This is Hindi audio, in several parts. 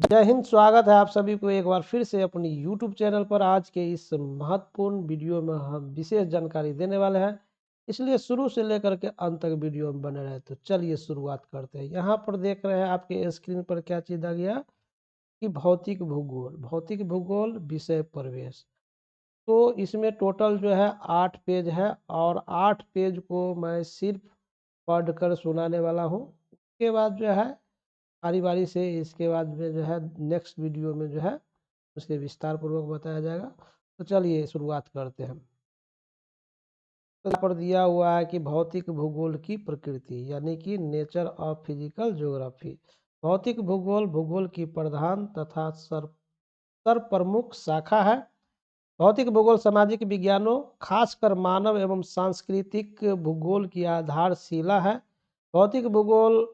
जय हिंद। स्वागत है आप सभी को एक बार फिर से अपनी YouTube चैनल पर। आज के इस महत्वपूर्ण वीडियो में हम विशेष जानकारी देने वाले हैं, इसलिए शुरू से लेकर के अंत तक वीडियो में बने रहे। तो चलिए शुरुआत करते हैं। यहाँ पर देख रहे हैं आपके स्क्रीन पर क्या चीज आ गया कि भौतिक भूगोल विषय प्रवेश। तो इसमें टोटल जो है 8 पेज है और 8 पेज को मैं सिर्फ पढ़कर सुनाने वाला हूँ। उसके बाद जो है बारी बारी से इसके बाद में जो है नेक्स्ट वीडियो में जो है उसके विस्तार पूर्वक बताया जाएगा। तो चलिए शुरुआत करते हैं। तो यहाँ पर दिया हुआ है कि भौतिक भूगोल की प्रकृति, यानी कि नेचर ऑफ फिजिकल ज्योग्राफी। भौतिक भूगोल भूगोल की प्रधान तथा सर प्रमुख शाखा है। भौतिक भूगोल सामाजिक विज्ञानों, खासकर मानव एवं सांस्कृतिक भूगोल की आधारशिला है। भौतिक भूगोल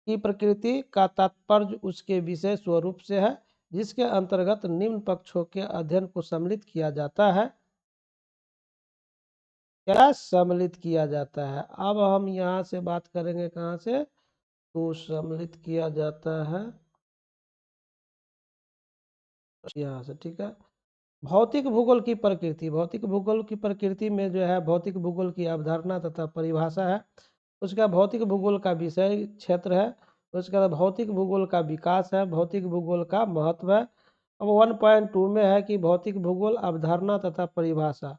की प्रकृति का तात्पर्य उसके विषय स्वरूप से है, जिसके अंतर्गत निम्न पक्षों के अध्ययन को सम्मिलित किया जाता है। क्या सम्मिलित किया जाता है? अब हम यहाँ से बात करेंगे कहाँ से, तो सम्मिलित किया जाता है यहाँ से। ठीक है। भौतिक भूगोल की प्रकृति। भौतिक भूगोल की प्रकृति में जो है भौतिक भूगोल की अवधारणा तथा परिभाषा है। उसका भौतिक भूगोल का विषय क्षेत्र है। उसके बाद भौतिक भूगोल का विकास है। भौतिक भूगोल का महत्व है। अब 1.2 में है कि भौतिक भूगोल अवधारणा तथा परिभाषा,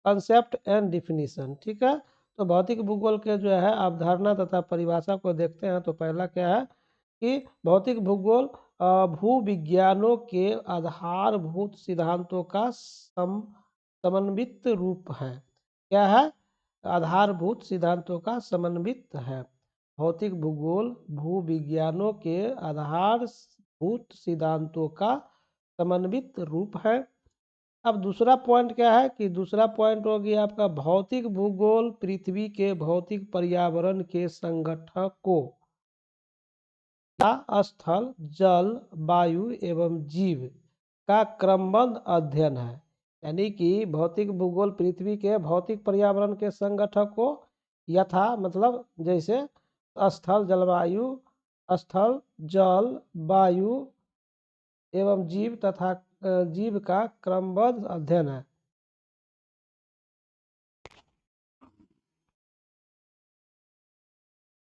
कंसेप्ट एंड डिफिनीशन। ठीक है। तो भौतिक भूगोल के जो है अवधारणा तथा परिभाषा को देखते हैं। तो पहला क्या है कि भौतिक भूगोल भूविज्ञानों के आधारभूत सिद्धांतों का समन्वित रूप है। क्या है? आधारभूत सिद्धांतों का समन्वित है। भौतिक भूगोल भूविज्ञानों के आधारभूत सिद्धांतों का समन्वित रूप है। अब दूसरा पॉइंट क्या है कि दूसरा पॉइंट हो गया आपका भौतिक भूगोल पृथ्वी के भौतिक पर्यावरण के संगठकों या स्थल, जल, वायु एवं जीव का क्रमबद्ध अध्ययन है। यानी कि भौतिक भूगोल पृथ्वी के भौतिक पर्यावरण के संगठकों यथा मतलब जैसे स्थल, जल, वायु एवं जीव तथा जीव का क्रमबद्ध अध्ययन है।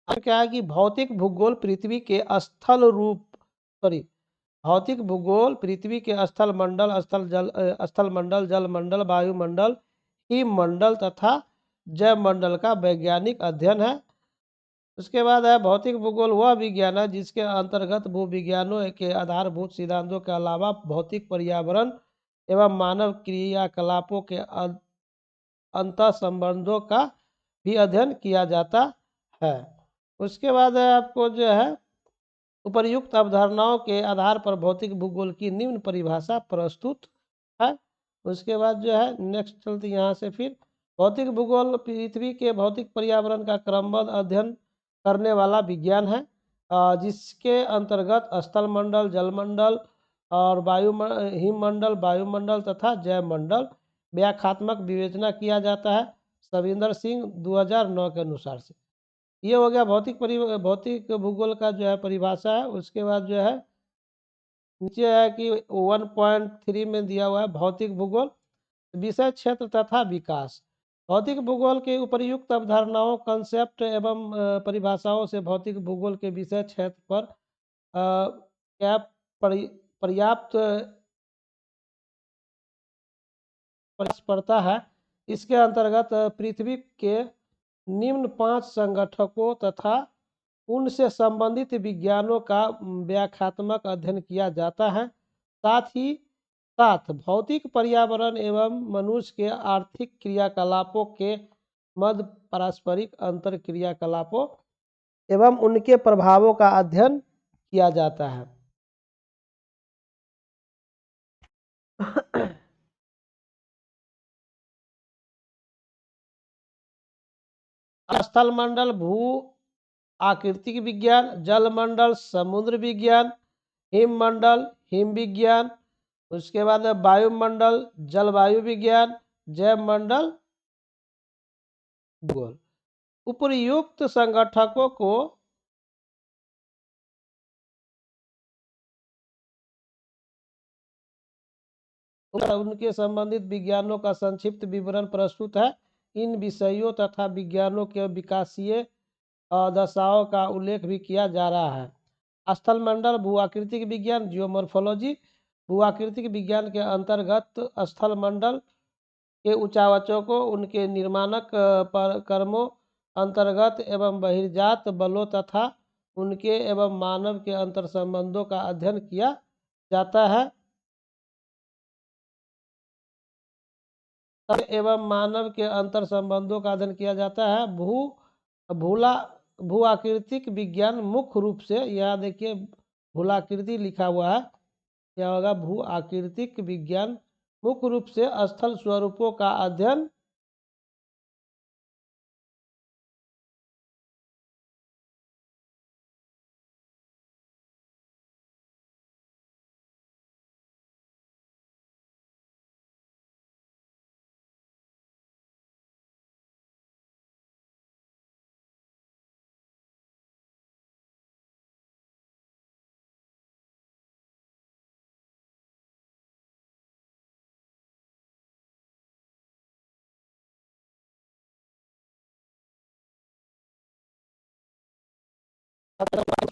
अब क्या है कि भौतिक भूगोल पृथ्वी के स्थल रूप सॉरी भौतिक भूगोल पृथ्वी के स्थल मंडल, जल मंडल, वायुमंडल, हिममंडल तथा जैवमंडल का वैज्ञानिक अध्ययन है। उसके बाद है भौतिक भूगोल वह विज्ञान है जिसके अंतर्गत भूविज्ञानों के आधारभूत सिद्धांतों के अलावा भौतिक पर्यावरण एवं मानव क्रियाकलापों के अंतः संबंधों का भी अध्ययन किया जाता है। उसके बाद है आपको जो है उपर्युक्त अवधारणाओं के आधार पर भौतिक भूगोल की निम्न परिभाषा प्रस्तुत है। उसके बाद जो है नेक्स्ट चलते यहाँ से फिर भौतिक भूगोल पृथ्वी के भौतिक पर्यावरण का क्रमबद्ध अध्ययन करने वाला विज्ञान है, जिसके अंतर्गत स्थल मंडल, जलमंडल और हिममंडल, वायुमंडल तथा जैवमंडल व्याख्यात्मक विवेचना किया जाता है। सविंदर सिंह 2009 के अनुसार से। ये हो गया भौतिक भूगोल का जो है परिभाषा है। उसके बाद जो है नीचे है कि 1.3 में दिया हुआ है भौतिक भूगोल विषय क्षेत्र तथा विकास। भौतिक भूगोल के उपर्युक्त अवधारणाओं, कंसेप्ट एवं परिभाषाओं से भौतिक भूगोल के विषय क्षेत्र पर क्या पर्याप्त पड़ता है। इसके अंतर्गत पृथ्वी के निम्न 5 संगठकों तथा उनसे संबंधित विज्ञानों का व्याख्यात्मक अध्ययन किया जाता है। साथ भौतिक पर्यावरण एवं मनुष्य के आर्थिक क्रियाकलापों के मध्य पारस्परिक अंतर क्रियाकलापों एवं उनके प्रभावों का अध्ययन किया जाता है। स्थल मंडल भू आकृतिक विज्ञान, जल मंडल समुद्र विज्ञान, हिममंडल हिम विज्ञान, उसके बाद वायुमंडल जलवायु विज्ञान, जैव मंडल भूगोल। उपर्युक्त संगठकों को उनके संबंधित विज्ञानों का संक्षिप्त विवरण प्रस्तुत है। इन विषयों तथा विज्ञानों के विकासीय दशाओं का उल्लेख भी किया जा रहा है। स्थलमंडल भूआकृतिक विज्ञान जियोमॉर्फोलॉजी। भूआकृतिक विज्ञान के अंतर्गत स्थलमंडल के उच्चावचों को उनके निर्माणक कर्मों, अंतर्गत एवं बहिर्जात बलों तथा उनके एवं मानव के अंतर संबंधों का अध्ययन किया जाता है एवं मानव के अंतर संबंधों का अध्ययन किया जाता है। भूला भूआकृतिक विज्ञान मुख्य रूप से, यहाँ देखिए भूलाकृति लिखा हुआ है, क्या होगा भूआकृतिक विज्ञान मुख्य रूप से स्थल स्वरूपों का अध्ययन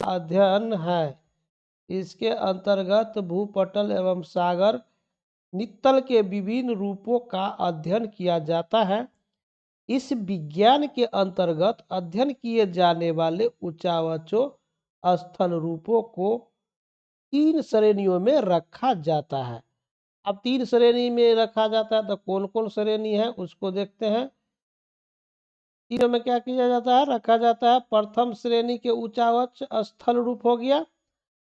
अध्ययन है। इसके अंतर्गत भूपटल एवं सागर नित्तल के विभिन्न रूपों का अध्ययन किया जाता है। इस विज्ञान के अंतर्गत अध्ययन किए जाने वाले उच्चावचों स्थल रूपों को 3 श्रेणियों में रखा जाता है। अब 3 श्रेणी में रखा जाता है तो कौन कौन श्रेणी है उसको देखते हैं। तीनों में क्या किया जाता है, रखा जाता है। प्रथम श्रेणी के उच्चावच स्थल रूप हो गया।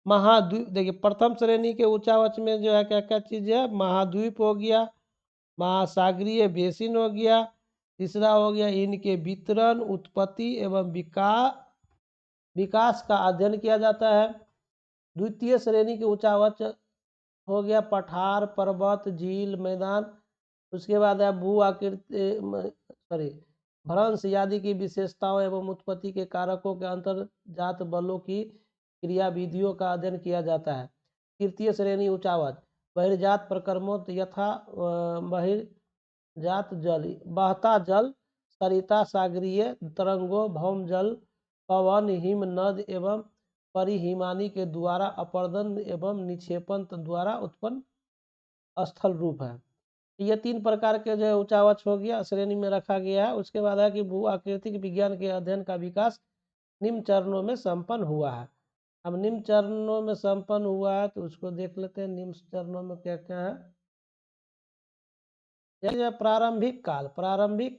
महाद्वीप, देखिए प्रथम श्रेणी के उच्चावच में जो है क्या क्या चीज है, महाद्वीप हो गया, महासागरीय बेसिन हो गया, तीसरा हो गया इनके वितरण, उत्पत्ति एवं विकास का अध्ययन किया जाता है। द्वितीय श्रेणी के उच्चावच हो गया पठार, पर्वत, झील, मैदान। उसके बाद है भू आकृति भ्रंश आदि की विशेषताओं एवं उत्पत्ति के कारकों के अंतर्जात बलों की क्रिया विधियों का अध्ययन किया जाता है। तृतीय श्रेणी उच्चावच बहिर्जात प्रकर्मों यथा बहिर्जात जल, बहता जल, सरिता, सागरीय तरंगों, भौम जल, पवन, हिम, नद एवं परिहिमानी के द्वारा अपर्दन एवं निक्षेपण द्वारा उत्पन्न स्थल रूप है। ये 3 प्रकार के जो है उच्चावच हो गया, श्रेणी में रखा गया है। उसके बाद है कि भू आकृतिक विज्ञान के अध्ययन का विकास निम्न चरणों में संपन्न हुआ है। अब निम्न चरणों में संपन्न हुआ है तो उसको देख लेते हैं निम्न चरणों में क्या क्या है। प्रारंभिक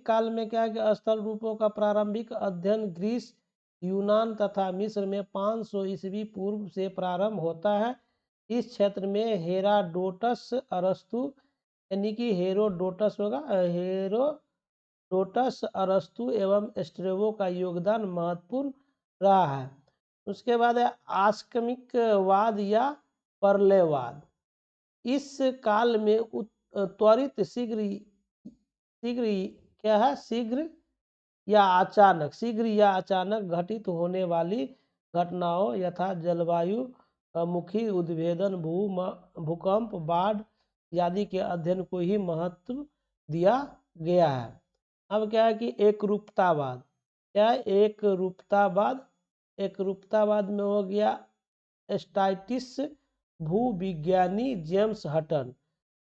काल में क्या है कि स्थल रूपों का प्रारंभिक अध्ययन ग्रीस, यूनान तथा मिस्र में 500 ईस्वी पूर्व से प्रारंभ होता है। इस क्षेत्र में हेराडोटस, अरस्तु यानी कि हेरोडोटस होगा, हेरोडोटस, अरस्तु एवं स्ट्रेबो का योगदान महत्वपूर्ण रहा है। उसके बाद है आस्कमिकवाद या परलयवाद। इस काल में त्वरित शीघ्र क्या है, शीघ्र या अचानक घटित होने वाली घटनाओं यथा जलवायु मुखी उद्भेदन, भूकंप, बाढ़ आदि के अध्ययन को ही महत्व दिया गया है। अब क्या है कि एकरूपतावाद, क्या है एकरूपतावाद में हो गया स्टाइटिस भूविज्ञानी जेम्स हटन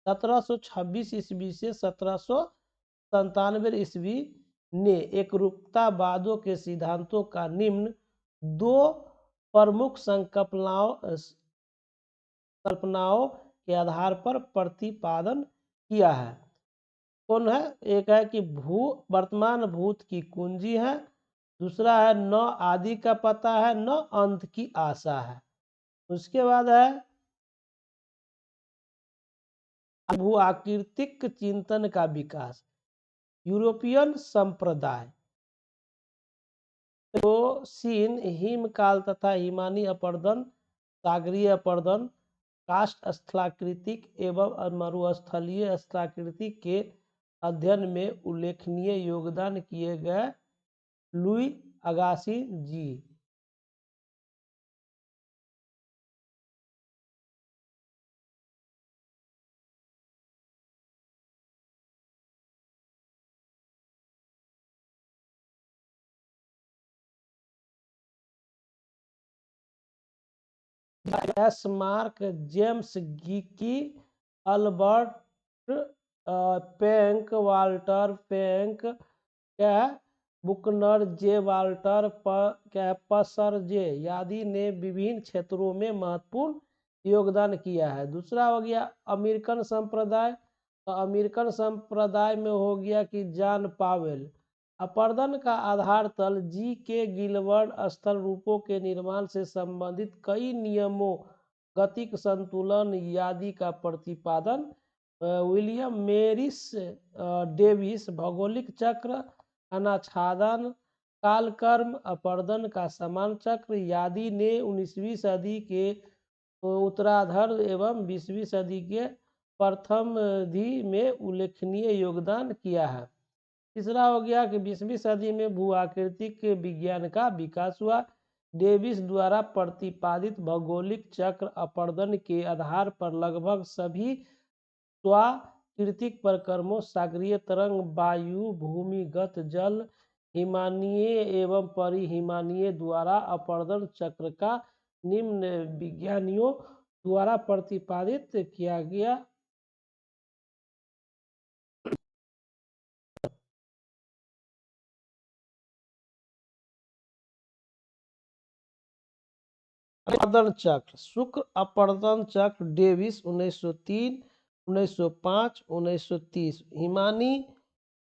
1726 ईस्वी से 1797 ईस्वी ने एकरूपतावादों के सिद्धांतों का निम्न 2 प्रमुख संकल्पनाओं के आधार पर प्रतिपादन किया है। कौन है, एक है कि वर्तमान भूत की कुंजी है, दूसरा है न आदि का पता है न अंत की आशा है। उसके बाद है भूआकृतिक चिंतन का विकास। यूरोपियन संप्रदाय सीन हिमकाल तथा हिमानी अपर्दन, सागरीय अपर्दन, काष्ठ स्थलाकृतिक एवं मरुस्थलीय स्थलाकृतिक के अध्ययन में उल्लेखनीय योगदान किए गए Louis Agassiz G S Mark, James Geikie, Albert Penck, Walter Penck, क्या बुकनर, जे वाल्टर क्या पसर जे आदि ने विभिन्न क्षेत्रों में महत्वपूर्ण योगदान किया है। दूसरा हो गया अमेरिकन संप्रदाय। तो अमेरिकन संप्रदाय में हो गया कि जॉन पावेल। अपर्दन का आधार तल जी के गिलबर्ट स्थल रूपों के निर्माण से संबंधित कई नियमों, गतिक संतुलन आदि का प्रतिपादन। विलियम मेरिस डेविस भौगोलिक चक्र, अनाच्छादन, कालक्रम, अपर्दन का समान चक्र आदि ने 19वीं सदी के उत्तरार्ध एवं 20वीं सदी के प्रथम धी में उल्लेखनीय योगदान किया है। तीसरा हो गया कि 20वीं सदी में भूआकृतिक विज्ञान का विकास हुआ। डेविस द्वारा प्रतिपादित भौगोलिक चक्र अपर्दन के आधार पर लगभग सभी स्वाकृतिक प्रक्रमों, सागरीय तरंग, वायु, भूमिगत जल, हिमानीय एवं परिहिमानीय द्वारा अपर्दन चक्र का निम्न विज्ञानियों द्वारा प्रतिपादित किया गया। अपर्दन चक्र, शुक्र अपर्दन चक्र डेविस 1903, 1905, 1930। हिमानी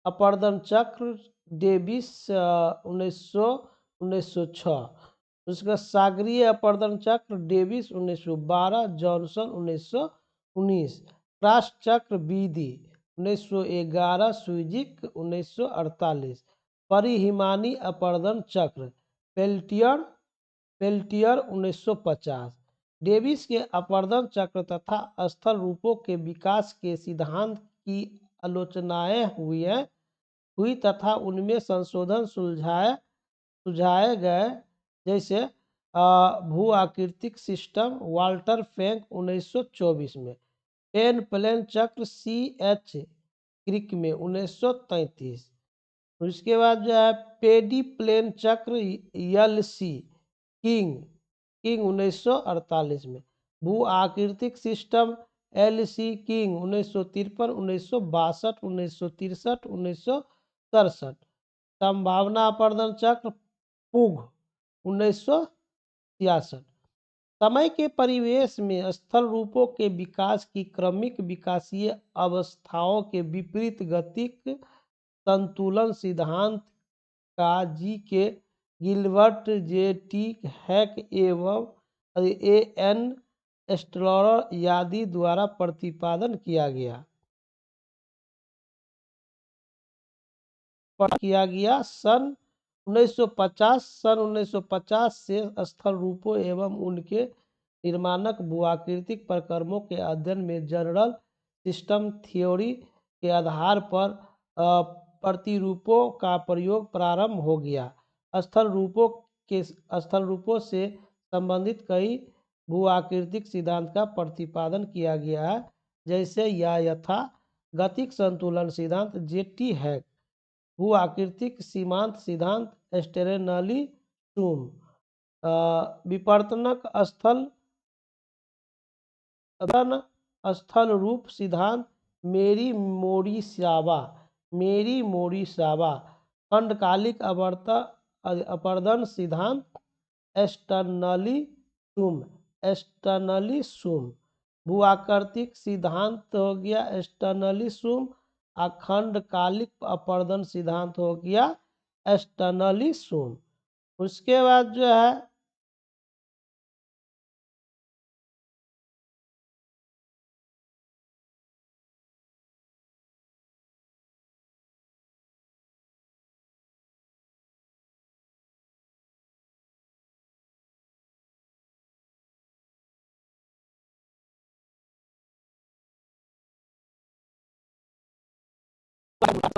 अपर्दन चक्र डेविस 1906। उसका सागरीय अपर्दन चक्र डेविस 1912, जॉनसन 1919। क्रॉस चक्र बीदी 1911, स्विजिक 1948। परिहिमानी अपर्दन चक्र पेल्टियर 1950। डेविस के अपर्दन चक्र तथा स्थल रूपों के विकास के सिद्धांत की आलोचनाएं हुई तथा उनमें संशोधन सुझाए गए, जैसे भूआकृतिक सिस्टम, वाल्टर पेंक 1924 में, पेन प्लेन चक्र CH क्रिक में 1933। उसके बाद जो है पेडी प्लेन चक्र LC किंग 1948 में, भू आकृतिक सिस्टम LC किंग 1953, 1962, 1963, 1967। संभावना अपर्दन चक्र पुग 1966। समय के परिवेश में स्थल रूपों के विकास की क्रमिक विकासीय अवस्थाओं के विपरीत गतिक संतुलन सिद्धांत का जी के गिलबर्ट, J.T. हैक एवं A.N. स्टलर आदि द्वारा प्रतिपादन किया गया। सन 1950 से स्थल रूपों एवं उनके निर्माणक भूआकृतिक प्रक्रमों के अध्ययन में जनरल सिस्टम थ्योरी के आधार पर प्रतिरूपों का प्रयोग प्रारंभ हो गया। स्थल रूपों से संबंधित कई भूआकृतिक सिद्धांत का प्रतिपादन किया गया है, जैसे यथा गतिक संतुलन सिद्धांत J.T. हैक, भूआकृतिक सीमांत सिद्धांत स्टेरनली टूम, विपर्तनक स्थल रूप सिद्धांत मेरी मोरिसावा, खंडकालिक अपर्दन सिद्धांत एक्सटर्नली सूम, भूआकृतिक सिद्धांत हो गया एक्सटर्नली सूम, अखंडकालिक अपर्दन सिद्धांत हो गया एक्सटर्नली सूम। उसके बाद जो है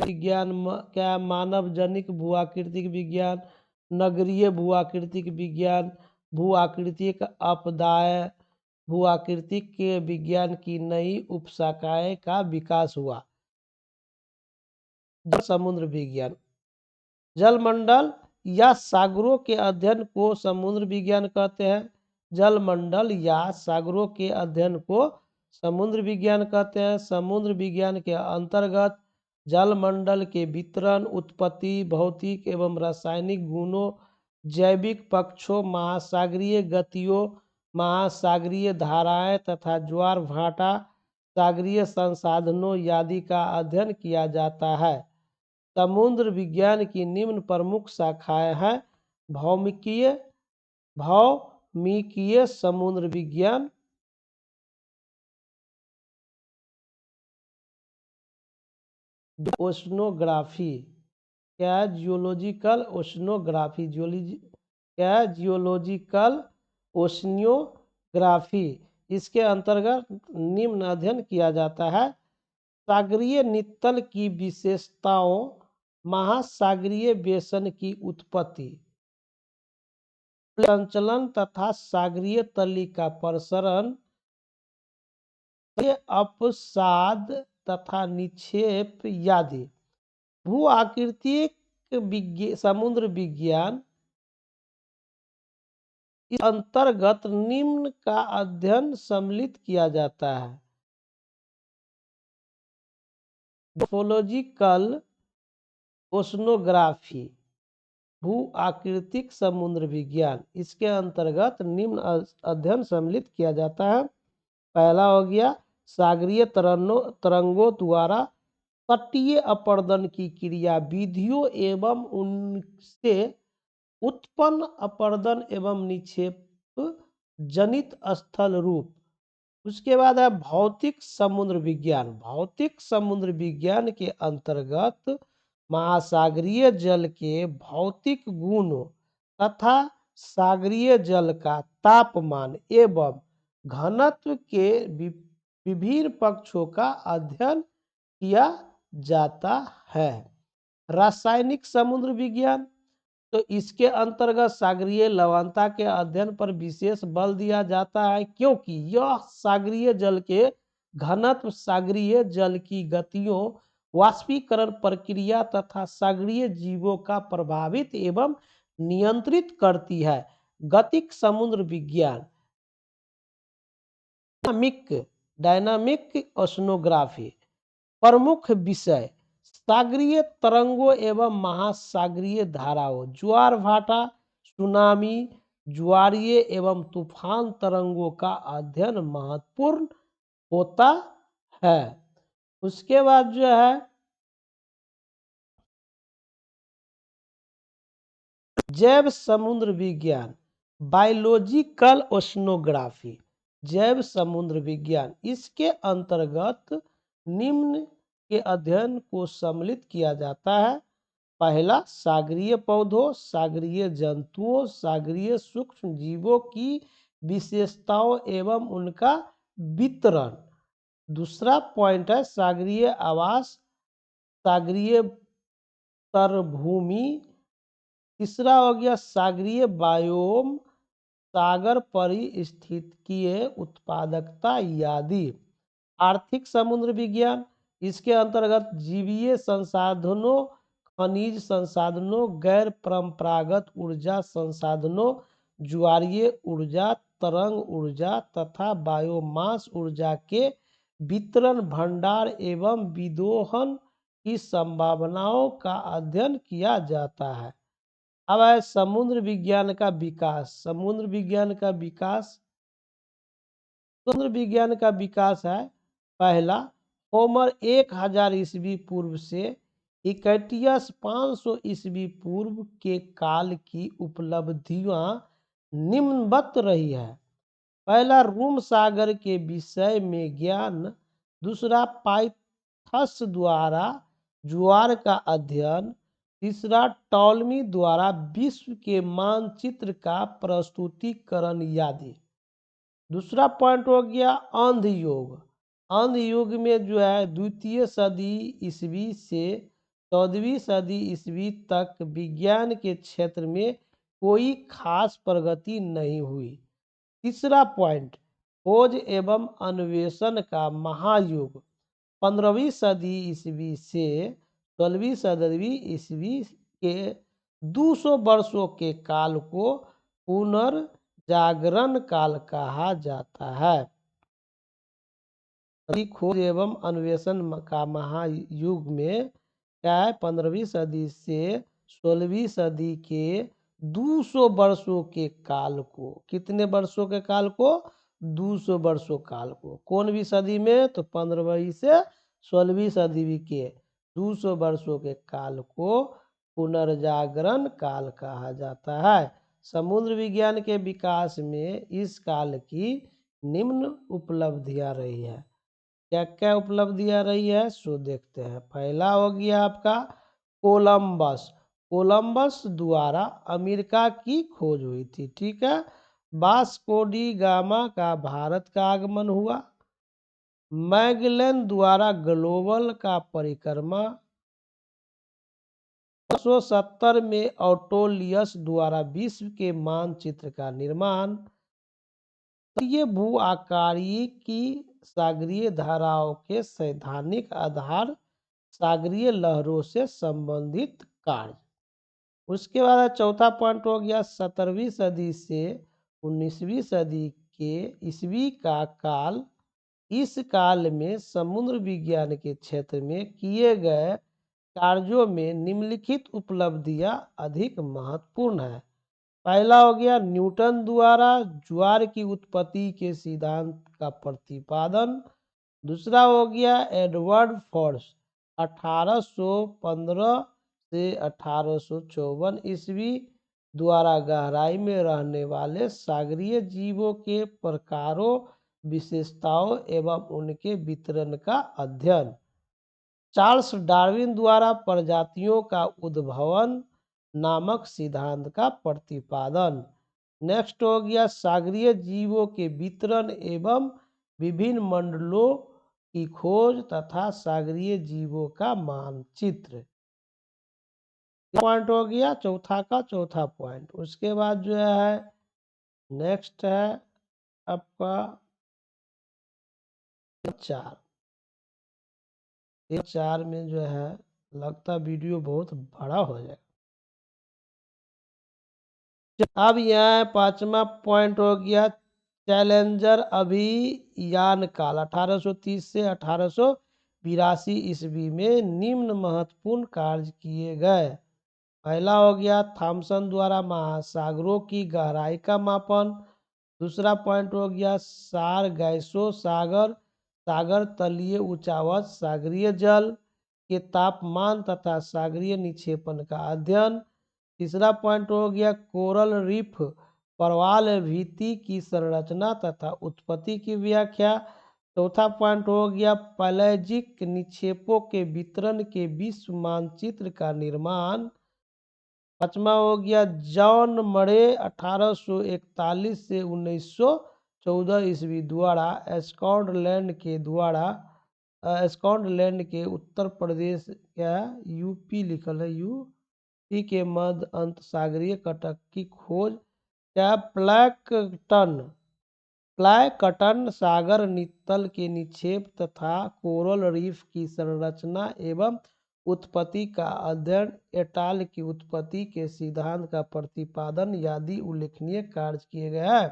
विज्ञान क्या मानव जनिक भूआकृतिक विज्ञान, नगरीय भूआकृतिक विज्ञान, भूआकृतिक आपदाएं, भूआकृतिक के विज्ञान की नई उपशाखाएं का विकास हुआ। जल समुद्र विज्ञान, जलमंडल या सागरों के अध्ययन को समुद्र विज्ञान कहते हैं। जलमंडल या सागरों के अध्ययन को समुद्र विज्ञान कहते हैं। समुद्र विज्ञान के अंतर्गत जलमंडल के वितरण, उत्पत्ति, भौतिक एवं रासायनिक गुणों, जैविक पक्षों, महासागरीय गतियों, महासागरीय धाराएं तथा ज्वार भाटा, सागरीय संसाधनों आदि का अध्ययन किया जाता है। समुद्र विज्ञान की निम्न प्रमुख शाखाएं हैं: भौमिकीय भौमिकीय समुद्र विज्ञान, ओशनोग्राफी, क्या है जियोलॉजिकल ओशनोग्राफी, क्या है जियोलॉजिकल ओशनियोग्राफी। इसके अंतर्गत निम्न अध्ययन किया जाता है: सागरीय नित्तल की विशेषताओं, महासागरीय बेसन की उत्पत्ति, संचलन तथा सागरीय तली का प्रसरण, अपसाद तथा निक्षेप आदि। भू आकृतिक समुद्र विज्ञान इस अंतर्गत निम्न का अध्ययन सम्मिलित किया जाता है: मोर्फोलॉजिकल ओशनोग्राफी, भू आकृतिक समुद्र विज्ञान। इसके अंतर्गत निम्न अध्ययन सम्मिलित किया जाता है। पहला हो गया सागरीय तरंगों द्वारा तटीय अपर्दन की क्रिया विधियों एवं उनसे उत्पन्न अपर्दन एवं निक्षेप जनित स्थल रूप। उसके बाद है भौतिक समुद्र विज्ञान। भौतिक समुद्र विज्ञान के अंतर्गत महासागरीय जल के भौतिक गुणों तथा सागरीय जल का तापमान एवं घनत्व के विभिन्न पक्षों का अध्ययन किया जाता है। रासायनिक समुद्र विज्ञान, तो इसके अंतर्गत सागरीय लवणता के अध्ययन पर विशेष बल दिया जाता है, क्योंकि यह सागरीय जल के घनत्व, सागरीय जल की गतियों, वाष्पीकरण प्रक्रिया तथा सागरीय जीवों का प्रभावित एवं नियंत्रित करती है। गतिक समुद्र विज्ञान, डायनामिक ओशनोग्राफी। प्रमुख विषय सागरीय तरंगों एवं महासागरीय धाराओं, ज्वार भाटा, सुनामी, ज्वारीय एवं तूफान तरंगों का अध्ययन महत्वपूर्ण होता है। उसके बाद जो है जैव समुद्र विज्ञान, बायोलॉजिकल ओशनोग्राफी, जैव समुद्र विज्ञान। इसके अंतर्गत निम्न के अध्ययन को सम्मिलित किया जाता है: पहला सागरीय पौधों, सागरीय जंतुओं, सागरीय सूक्ष्म जीवों की विशेषताओं एवं उनका वितरण। दूसरा पॉइंट है सागरीय आवास, सागरीय तरभूमि। तीसरा हो गया सागरीय बायोम, सागर परिस्थितिकीय उत्पादकता आदि। आर्थिक समुद्र विज्ञान, इसके अंतर्गत जीवीय संसाधनों, खनिज संसाधनों, गैर परंपरागत ऊर्जा संसाधनों, ज्वारीय ऊर्जा, तरंग ऊर्जा तथा बायोमास ऊर्जा के वितरण, भंडार एवं विदोहन की संभावनाओं का अध्ययन किया जाता है। अब है समुद्र विज्ञान का विकास। समुद्र विज्ञान का विकास, समुद्र विज्ञान का विकास है: पहला होमर 1000 ईस्वी पूर्व से इकैटियस 500 ईस्वी पूर्व के काल की उपलब्धियां निम्नवत रही है। पहला रूम सागर के विषय में ज्ञान। दूसरा पाइथस द्वारा ज्वार का अध्ययन। तीसरा टॉलमी द्वारा विश्व के मानचित्र का प्रस्तुतिकरण आदि। दूसरा पॉइंट हो गया अंध युग। अंध युग में जो है द्वितीय सदी ईस्वी से 14वीं सदी ईस्वी तक विज्ञान के क्षेत्र में कोई खास प्रगति नहीं हुई। तीसरा पॉइंट खोज एवं अन्वेषण का महायुग 15वीं सदी ईस्वी से 16वीं सदी ईस्वी के 200 वर्षों के काल को जागरण काल कहा जाता है। खोज एवं अन्वेषण का महायुग में क्या है, 15वीं सदी से 16वीं सदी के 200 वर्षों के काल को, कितने वर्षों के काल को, 200 वर्षों काल को, कौन भी सदी में, तो 15वीं से 16वीं सदी के 200 वर्षों के काल को पुनर्जागरण काल कहा जाता है। समुद्र विज्ञान के विकास में इस काल की निम्न उपलब्धियां रही है। क्या क्या उपलब्धियां रही है सो देखते हैं। पहला हो गया आपका कोलंबस। कोलंबस द्वारा अमेरिका की खोज हुई थी, ठीक है। वास्को डी गामा का भारत का आगमन हुआ। मैगेलन द्वारा ग्लोबल का परिक्रमा। 1970 में ऑटोलियस द्वारा विश्व के मानचित्र का निर्माण। ये भू आकारीय की सागरीय धाराओं के सैद्धांतिक आधार, सागरीय लहरों से संबंधित कार्य। उसके बाद चौथा पॉइंट हो गया 17वीं सदी से 19वीं सदी के ईस्वी का काल। इस काल में समुद्र विज्ञान के क्षेत्र में किए गए कार्यों में निम्नलिखित उपलब्धियां अधिक महत्वपूर्ण है। पहला हो गया न्यूटन द्वारा ज्वार की उत्पत्ति के सिद्धांत का प्रतिपादन। दूसरा हो गया एडवर्ड फोर्स 1815 से 1854 ईस्वी द्वारा गहराई में रहने वाले सागरीय जीवों के प्रकारों, विशेषताओं एवं उनके वितरण का अध्ययन। चार्ल्स डार्विन द्वारा प्रजातियों का उद्भवन नामक सिद्धांत का प्रतिपादन। नेक्स्ट हो गया सागरीय जीवों के वितरण एवं विभिन्न मंडलों की खोज तथा सागरीय जीवों का मानचित्र। पॉइंट हो गया चौथा का चौथा पॉइंट। उसके बाद जो है नेक्स्ट है आपका 4 में जो है लगता वीडियो बहुत बड़ा हो जाएगा। अब यहाँ 5वां पॉइंट हो गया चैलेंजर अभियान काल 1830 से 1882 ईस्वी में निम्न महत्वपूर्ण कार्य किए गए। पहला हो गया थॉमसन द्वारा महासागरों की गहराई का मापन। दूसरा पॉइंट हो गया सार गैसों सागर, सागर तलीय उच्चावच सागरीय जल के तापमान तथा सागरीय निक्षेपण का अध्ययन। तीसरा पॉइंट हो गया कोरल रीफ प्रवाल भित्ति की संरचना तथा उत्पत्ति की व्याख्या। चौथा पॉइंट हो गया पैलेजिक निक्षेपों के वितरण के विश्व मानचित्र का निर्माण। पांचवा हो गया जॉन मरे 1841 से 1914 ईस्वी द्वारा स्कॉटलैंड के उत्तर प्रदेश क्या यूपी लिखल है यूपी के मध्य अंत सागरीय कटक की खोज। क्या प्लैंकटन सागर तल के निक्षेप तथा कोरल रीफ की संरचना एवं उत्पत्ति का अध्ययन। एटाल की उत्पत्ति के सिद्धांत का प्रतिपादन आदि उल्लेखनीय कार्य किए गए हैं।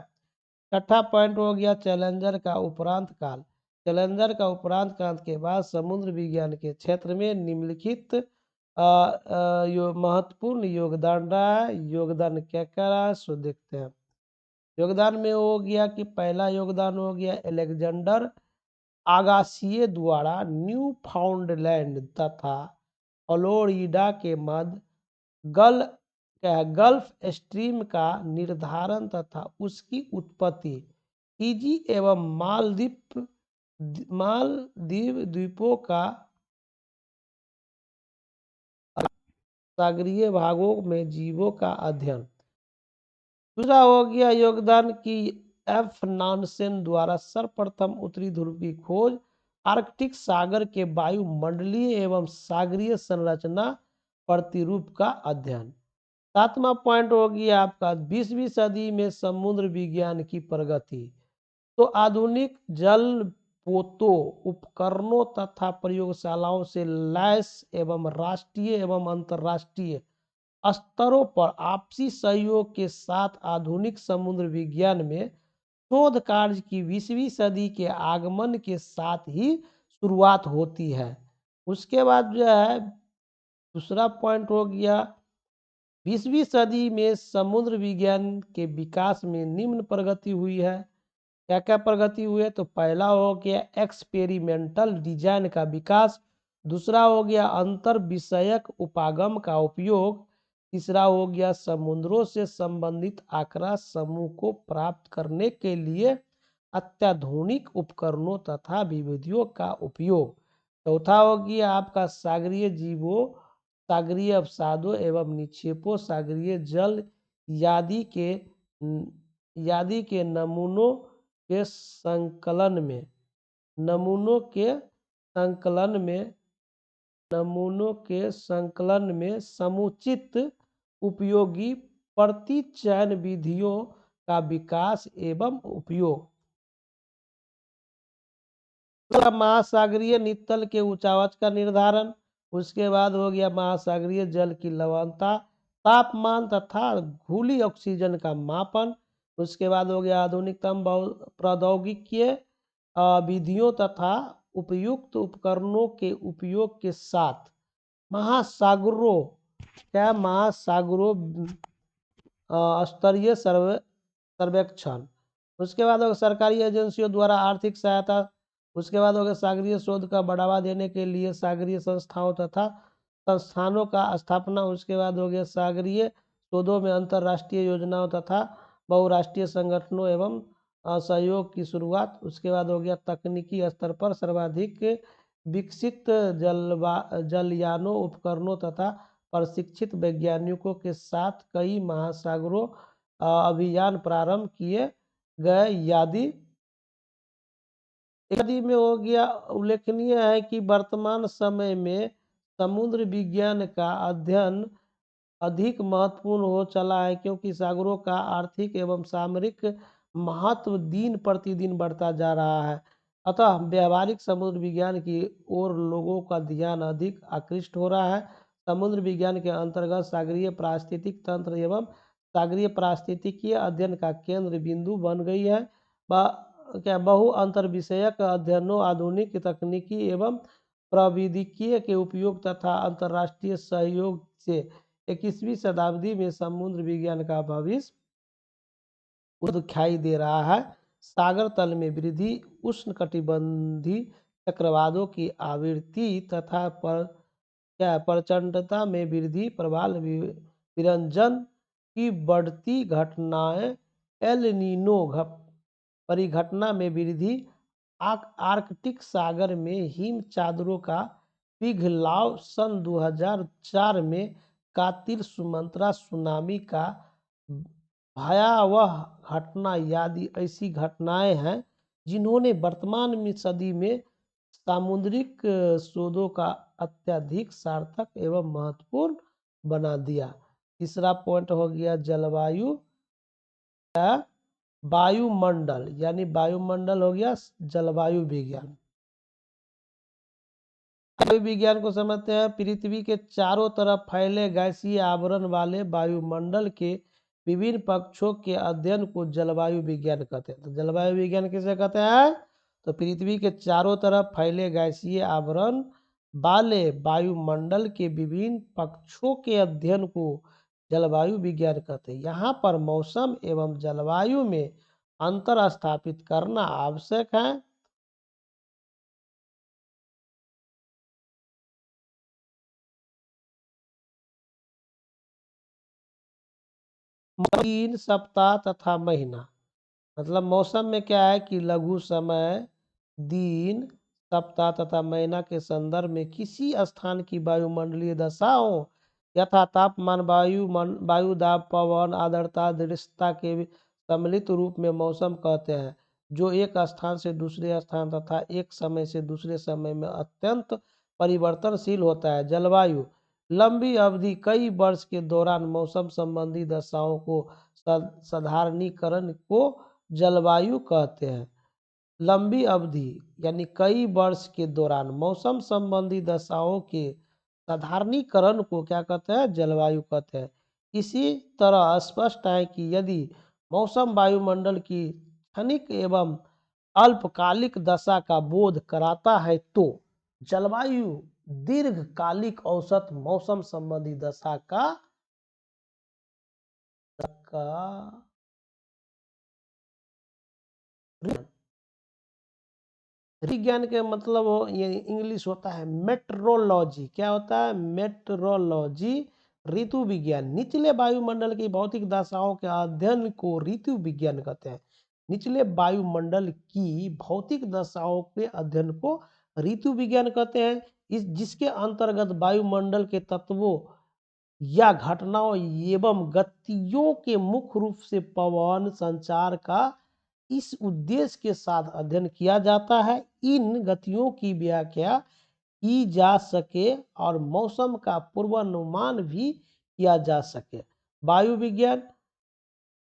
छठा पॉइंट हो गया चैलेंजर का उपरांत काल। चैलेंजर का उपरांत काल के बाद समुद्र विज्ञान के क्षेत्र में निम्नलिखित महत्वपूर्ण योगदान रहा है। योगदान क्या क्या रहा है सो देखते हैं। योगदान में हो गया कि पहला योगदान हो गया अलेक्जेंडर आगासिए द्वारा न्यू फाउंडलैंड तथा फ्लोरिडा के मध्य गल्फ स्ट्रीम का निर्धारण तथा उसकी उत्पत्ति। फिजी एवं मालदीव द्वीपों का सागरीय भागों में जीवों का अध्ययन। दूसरा हो गया योगदान की एफ नानसेन द्वारा सर्वप्रथम उत्तरी ध्रुव की खोज। आर्कटिक सागर के वायुमंडलीय एवं सागरीय संरचना प्रतिरूप का अध्ययन। सातवां पॉइंट हो गया आपका 20वीं सदी में समुद्र विज्ञान की प्रगति। तो आधुनिक जल पोतों उपकरणों तथा प्रयोगशालाओं से लैस एवं राष्ट्रीय एवं अंतर्राष्ट्रीय स्तरों पर आपसी सहयोग के साथ आधुनिक समुद्र विज्ञान में शोध कार्य की 20वीं सदी के आगमन के साथ ही शुरुआत होती है। उसके बाद जो है दूसरा पॉइंट हो गया 20वीं सदी में समुद्र विज्ञान के विकास में निम्न प्रगति हुई है। क्या क्या प्रगति हुई है? तो पहला हो गया एक्सपेरिमेंटल डिजाइन का विकास, दूसरा हो गया अंतर विषयक उपागम का उपयोग, तीसरा हो गया समुद्रों से संबंधित आंकड़ा समूह को प्राप्त करने के लिए अत्याधुनिक उपकरणों तथा विधियों का उपयोग, चौथा हो गया आपका सागरीय जीवों, सागरीय अवसादों एवं निक्षेपों, सागरीय जल यादि के नमूनों के संकलन में समुचित उपयोगी प्रतिचयन विधियों का विकास एवं उपयोग। महासागरीय नितल के उच्चावच का निर्धारण, उसके बाद हो गया महासागरीय जल की लवणता, तापमान तथा घुली ऑक्सीजन का मापन, उसके बाद हो गया आधुनिकतम प्रौद्योगिकीय विधियों तथा उपयुक्त उपकरणों के उपयोग के साथ महासागरों स्तरीय सर्वेक्षण, उसके बाद होगा सरकारी एजेंसियों द्वारा आर्थिक सहायता, उसके बाद होगा सागरीय शोध का बढ़ावा देने के लिए सागरीय संस्थाओं तथा संस्थानों का स्थापना, उसके बाद हो गया सागरीय शोधों में अंतर्राष्ट्रीय योजनाओं तथा बहुराष्ट्रीय संगठनों एवं सहयोग की शुरुआत, उसके बाद हो गया तकनीकी स्तर पर सर्वाधिक विकसित जलयानों उपकरणों तथा प्रशिक्षित वैज्ञानिकों के साथ कई महासागरों अभियान प्रारंभ किए गए। यदि में हो गया उल्लेखनीय है कि वर्तमान समय में समुद्र विज्ञान का अध्ययन अधिक महत्वपूर्ण हो चला है, क्योंकि सागरों का आर्थिक एवं सामरिक महत्व दिन प्रतिदिन बढ़ता जा रहा है। अतः व्यावहारिक समुद्र विज्ञान की ओर लोगों का ध्यान अधिक आकृष्ट हो रहा है। समुद्र विज्ञान के अंतर्गत सागरीय पारिस्थितिक तंत्र एवं सागरीय पारिस्थितिकीय अध्ययन का केंद्र बिंदु बन गई है। बहु अंतर विषयक अध्ययनों, आधुनिक तकनीकी एवं प्रौद्योगिकी के उपयोग तथा अंतर्राष्ट्रीय सहयोग से 21वीं शताब्दी में समुद्र विज्ञान का भविष्य दिखाई दे रहा है। सागर तल में वृद्धि, उष्णकटिबंधीय चक्रवातों की आवृत्ति तथा प्रचंडता में वृद्धि, प्रवाल विरंजन की बढ़ती घटनाएं, एल नीनो परिघटना में वृद्धि, आर्कटिक सागर में हिम चादरों का पिघलाव, सन 2004 में कातिल सुमंत्रा सुनामी का भयावह घटना आदि ऐसी घटनाएं हैं जिन्होंने वर्तमान में सदी में सामुद्रिक शोधों का अत्यधिक सार्थक एवं महत्वपूर्ण बना दिया। तीसरा पॉइंट हो गया जलवायु वायुमंडल, यानी वायुमंडल हो गया जलवायु विज्ञान। वायु विज्ञान को समझते हैं। पृथ्वी के चारों तरफ फैले गैसीय आवरण वाले वायुमंडल के विभिन्न पक्षों के अध्ययन को जलवायु विज्ञान कहते हैं। तो जलवायु विज्ञान किसे कहते हैं? तो पृथ्वी के चारों तरफ फैले गैसीय आवरण वाले वायुमंडल के विभिन्न पक्षों के अध्ययन को जलवायु विज्ञान कहते हैं। यहाँ पर मौसम एवं जलवायु में अंतर स्थापित करना आवश्यक है। दिन, सप्ताह तथा महीना, मतलब मौसम में क्या है कि लघु समय, दिन, सप्ताह तथा महीना के संदर्भ में किसी स्थान की वायुमंडलीय दशाओं यथा तापमान, वायु दाब, पवन, आर्द्रता, दृश्यता के सम्मिलित रूप में मौसम कहते हैं, जो एक स्थान से दूसरे स्थान तथा एक समय से दूसरे समय में अत्यंत परिवर्तनशील होता है। जलवायु लंबी अवधि कई वर्ष के दौरान मौसम संबंधी दशाओं को साधारणीकरण को जलवायु कहते हैं। लंबी अवधि यानी कई वर्ष के दौरान मौसम संबंधी दशाओं के साधारणीकरण को क्या कहते हैं, जलवायु कहते हैं। इसी तरह स्पष्ट है कि यदि मौसम वायुमंडल की क्षणिक एवं अल्पकालिक दशा का बोध कराता है तो जलवायु दीर्घकालिक औसत मौसम संबंधी दशा का विज्ञान के मतलब ये इंग्लिश होता है मेट्रोलॉजी। क्या होता है, मेट्रोलॉजी ऋतु विज्ञान। निचले वायुमंडल की भौतिक दशाओं के अध्ययन को ऋतु विज्ञान कहते हैं। निचले वायुमंडल की भौतिक दशाओं के अध्ययन को ऋतु विज्ञान कहते हैं। इस जिसके अंतर्गत वायुमंडल के तत्वों या घटनाओं एवं गतियों के मुख्य रूप से पवन संचार का इस उद्देश्य के साथ अध्ययन किया जाता है। इन गतियों की व्याख्या की जा सके और मौसम का पूर्वानुमान भी किया जा सके। वायु विज्ञान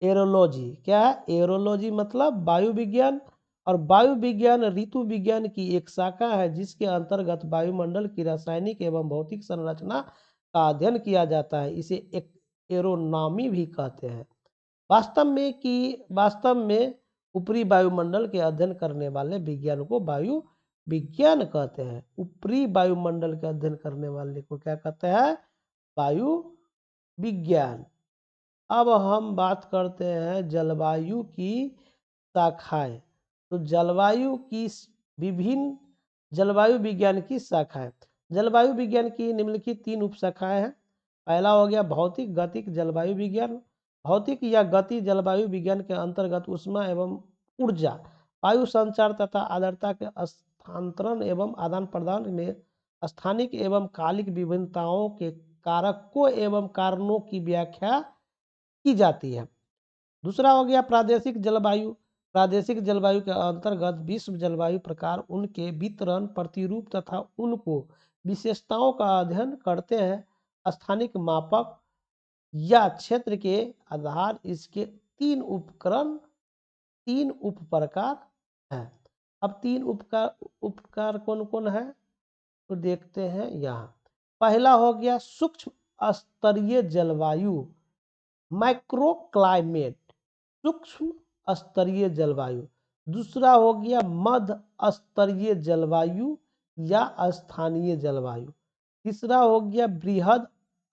एरोलॉजी क्या है, एरोलॉजी मतलब वायु विज्ञान। और वायु विज्ञान ऋतु विज्ञान की एक शाखा है जिसके अंतर्गत वायुमंडल की रासायनिक एवं भौतिक संरचना का अध्ययन किया जाता है। इसे एक एरोनॉमी भी कहते हैं। वास्तव में ऊपरी वायुमंडल के अध्ययन करने वाले विज्ञान को वायु विज्ञान कहते हैं। ऊपरी वायुमंडल के अध्ययन करने वाले को क्या कहते हैं, वायु विज्ञान। अब हम बात करते हैं जलवायु की शाखाएं। तो जलवायु विज्ञान की शाखाएं। जलवायु विज्ञान की निम्नलिखित 3 उपशाखाएं हैं। पहला हो गया भौतिक गतिक जलवायु विज्ञान। भौतिक या गति जलवायु विज्ञान के अंतर्गत ऊष्मा एवं ऊर्जा, वायु संचार तथा आर्द्रता के स्थानांतरण एवं आदान प्रदान में स्थानिक एवं कालिक विभिन्नताओं के कारकों एवं कारणों की व्याख्या की जाती है। दूसरा हो गया प्रादेशिक जलवायु। प्रादेशिक जलवायु के अंतर्गत विश्व जलवायु प्रकार, उनके वितरण, प्रतिरूप तथा उनको विशेषताओं का अध्ययन करते हैं। स्थानिक मापक या क्षेत्र के आधार इसके 3 उप प्रकार हैं। अब 3 उपकार कौन कौन है तो देखते हैं यहाँ। पहला हो गया सूक्ष्म स्तरीय जलवायु, माइक्रो क्लाइमेट, सूक्ष्म स्तरीय जलवायु। दूसरा हो गया मध्य स्तरीय जलवायु या स्थानीय जलवायु। तीसरा हो गया बृहद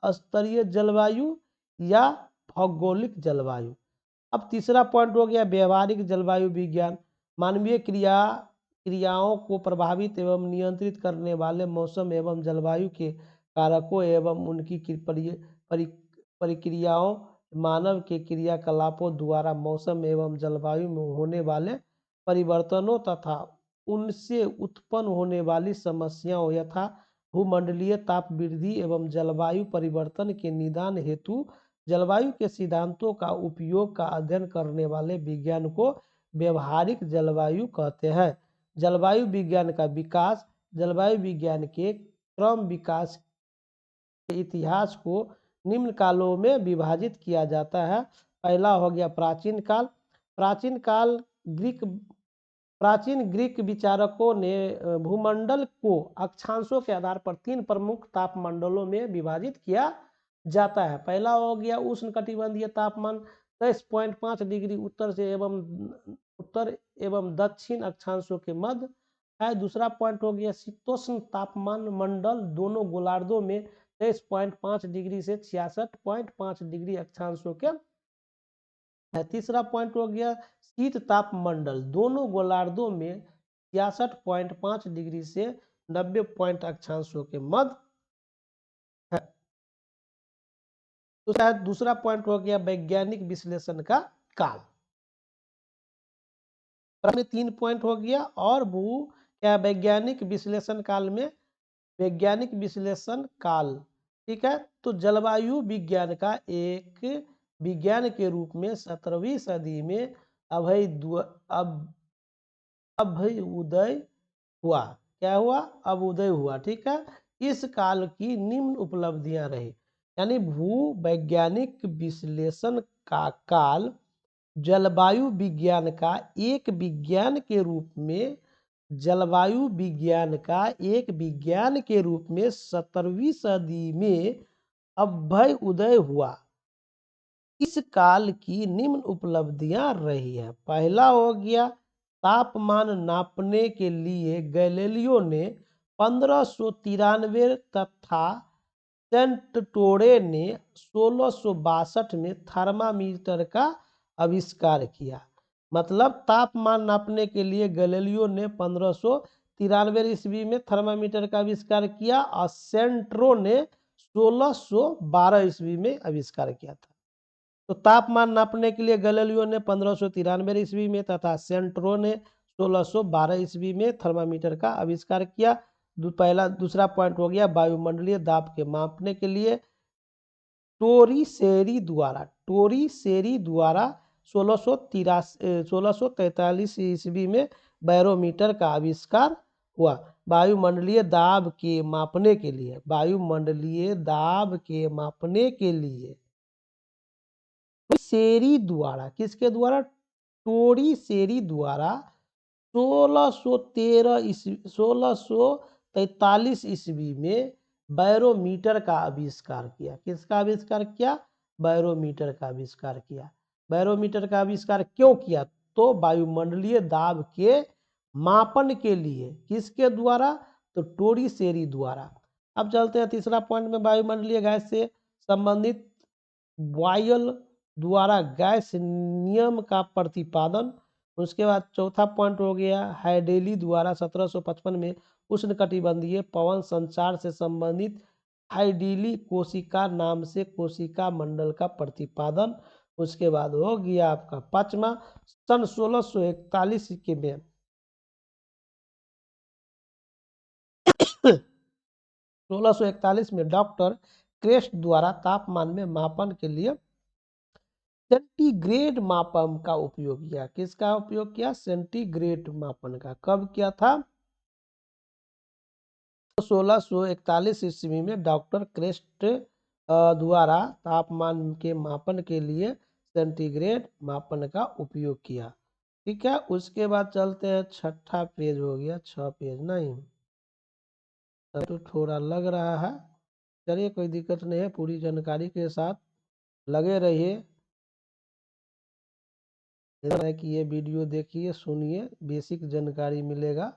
स्तरीय जलवायु या भौगोलिक जलवायु। अब तीसरा पॉइंट हो गया व्यवहारिक जलवायु विज्ञान, मानवीय क्रियाओं को प्रभावित एवं नियंत्रित करने वाले मौसम एवं जलवायु के कारकों एवं उनकी प्रक्रियाओं, मानव के क्रियाकलापों द्वारा मौसम एवं जलवायु में होने वाले परिवर्तनों तथा उनसे उत्पन्न होने वाली समस्याओं यथा भूमंडलीय ताप वृद्धि एवं जलवायु परिवर्तन के निदान हेतु जलवायु के सिद्धांतों का उपयोग का अध्ययन करने वाले विज्ञान को व्यवहारिक जलवायु कहते हैं। जलवायु विज्ञान का विकास, जलवायु विज्ञान के क्रम विकास के इतिहास को निम्न कालों में विभाजित किया जाता है। पहला हो गया प्राचीन काल। प्राचीन ग्रीक विचारकों ने भूमंडल को अक्षांशों के आधार पर 3 प्रमुख तापमंडलों में विभाजित किया जाता है। पहला हो गया उष्णकटिबंधीय तापमान 23.5 डिग्री उत्तर एवं दक्षिण अक्षांशों के मध्य है। दूसरा पॉइंट हो गया शीतोष्ण तापमान मंडल, दोनों गोलार्धों में 23.5 डिग्री से 66.5 डिग्री अक्षांशों के। तीसरा पॉइंट हो गया शीत ताप मंडल, दोनों गोलार्धों में 66.5 डिग्री से 90 पॉइंट अक्षांशों के मध्य है। तो दूसरा पॉइंट हो गया वैज्ञानिक विश्लेषण का काल। 3 पॉइंट हो गया। और क्या वैज्ञानिक विश्लेषण काल में वैज्ञानिक विश्लेषण काल, ठीक है। तो जलवायु विज्ञान का एक विज्ञान के रूप में 17वीं सदी में अभ्युदय हुआ। क्या हुआ, अभ्युदय हुआ, ठीक है। इस काल की निम्न उपलब्धियां रही, यानी भूवैज्ञानिक विश्लेषण का काल जलवायु विज्ञान का एक विज्ञान के रूप में जलवायु विज्ञान का एक विज्ञान के रूप में 17वीं सदी में अभ्युदय उदय हुआ। इस काल की निम्न उपलब्धियां रही हैं। पहला हो गया, तापमान नापने के लिए गैलीलियो ने 1593 तथा सेंटटोरे ने 1662 में थर्मामीटर का आविष्कार किया। मतलब तापमान नापने के लिए गैलीलियो ने 1593 ईस्वी में थर्मामीटर का आविष्कार किया और सेंट्रो ने 1612 ईस्वी में आविष्कार किया था। तो तापमान नापने के लिए गैलीलियो ने 1593 ईस्वी में तथा सेंट्रो ने 1612 ईस्वी में थर्मामीटर का आविष्कार किया। दूसरा पॉइंट हो गया, वायुमंडलीय दाब के मापने के लिए टोरीसेरी द्वारा 1643 ईस्वी में बैरोमीटर का आविष्कार हुआ। वायुमंडलीय दाब के मापने के लिए किसके द्वारा? टोरीसेरी द्वारा 1643 ईस्वी में बैरोमीटर का आविष्कार किया। किसका आविष्कार किया? बैरोमीटर का आविष्कार किया। बैरोमीटर का आविष्कार क्यों किया? तो वायुमंडलीय दाब के मापन के लिए। किसके द्वारा? तो टोरीसेरी द्वारा। अब चलते हैं तीसरा पॉइंट में, वायुमंडलीय गैस से संबंधित बॉयल द्वारा गैस नियम का प्रतिपादन। उसके बाद चौथा पॉइंट हो गया, हैडेली द्वारा 1755 में उष्णकटिबंधीय पवन संचार से संबंधित हाइडीली कोशिका नाम से कोशिका मंडल का प्रतिपादन। उसके बाद हो गया आपका पांचवा, सन 1641 के में 1641 में डॉक्टर क्रेस्ट द्वारा तापमान में मापन के लिए सेंटीग्रेड मापन का उपयोग किया। किसका उपयोग किया? सेंटीग्रेड मापन का। कब किया था? 1641 ईस्वी में डॉक्टर क्रेस्ट द्वारा तापमान के मापन के लिए सेंटीग्रेड मापन का उपयोग किया। ठीक है, उसके बाद चलते हैं, छठा पेज हो गया, 6 पेज नहीं तो थोड़ा लग रहा है। चलिए कोई दिक्कत नहीं है, पूरी जानकारी के साथ लगे रहिए। है कि ये वीडियो देखिए, सुनिए, बेसिक जानकारी मिलेगा।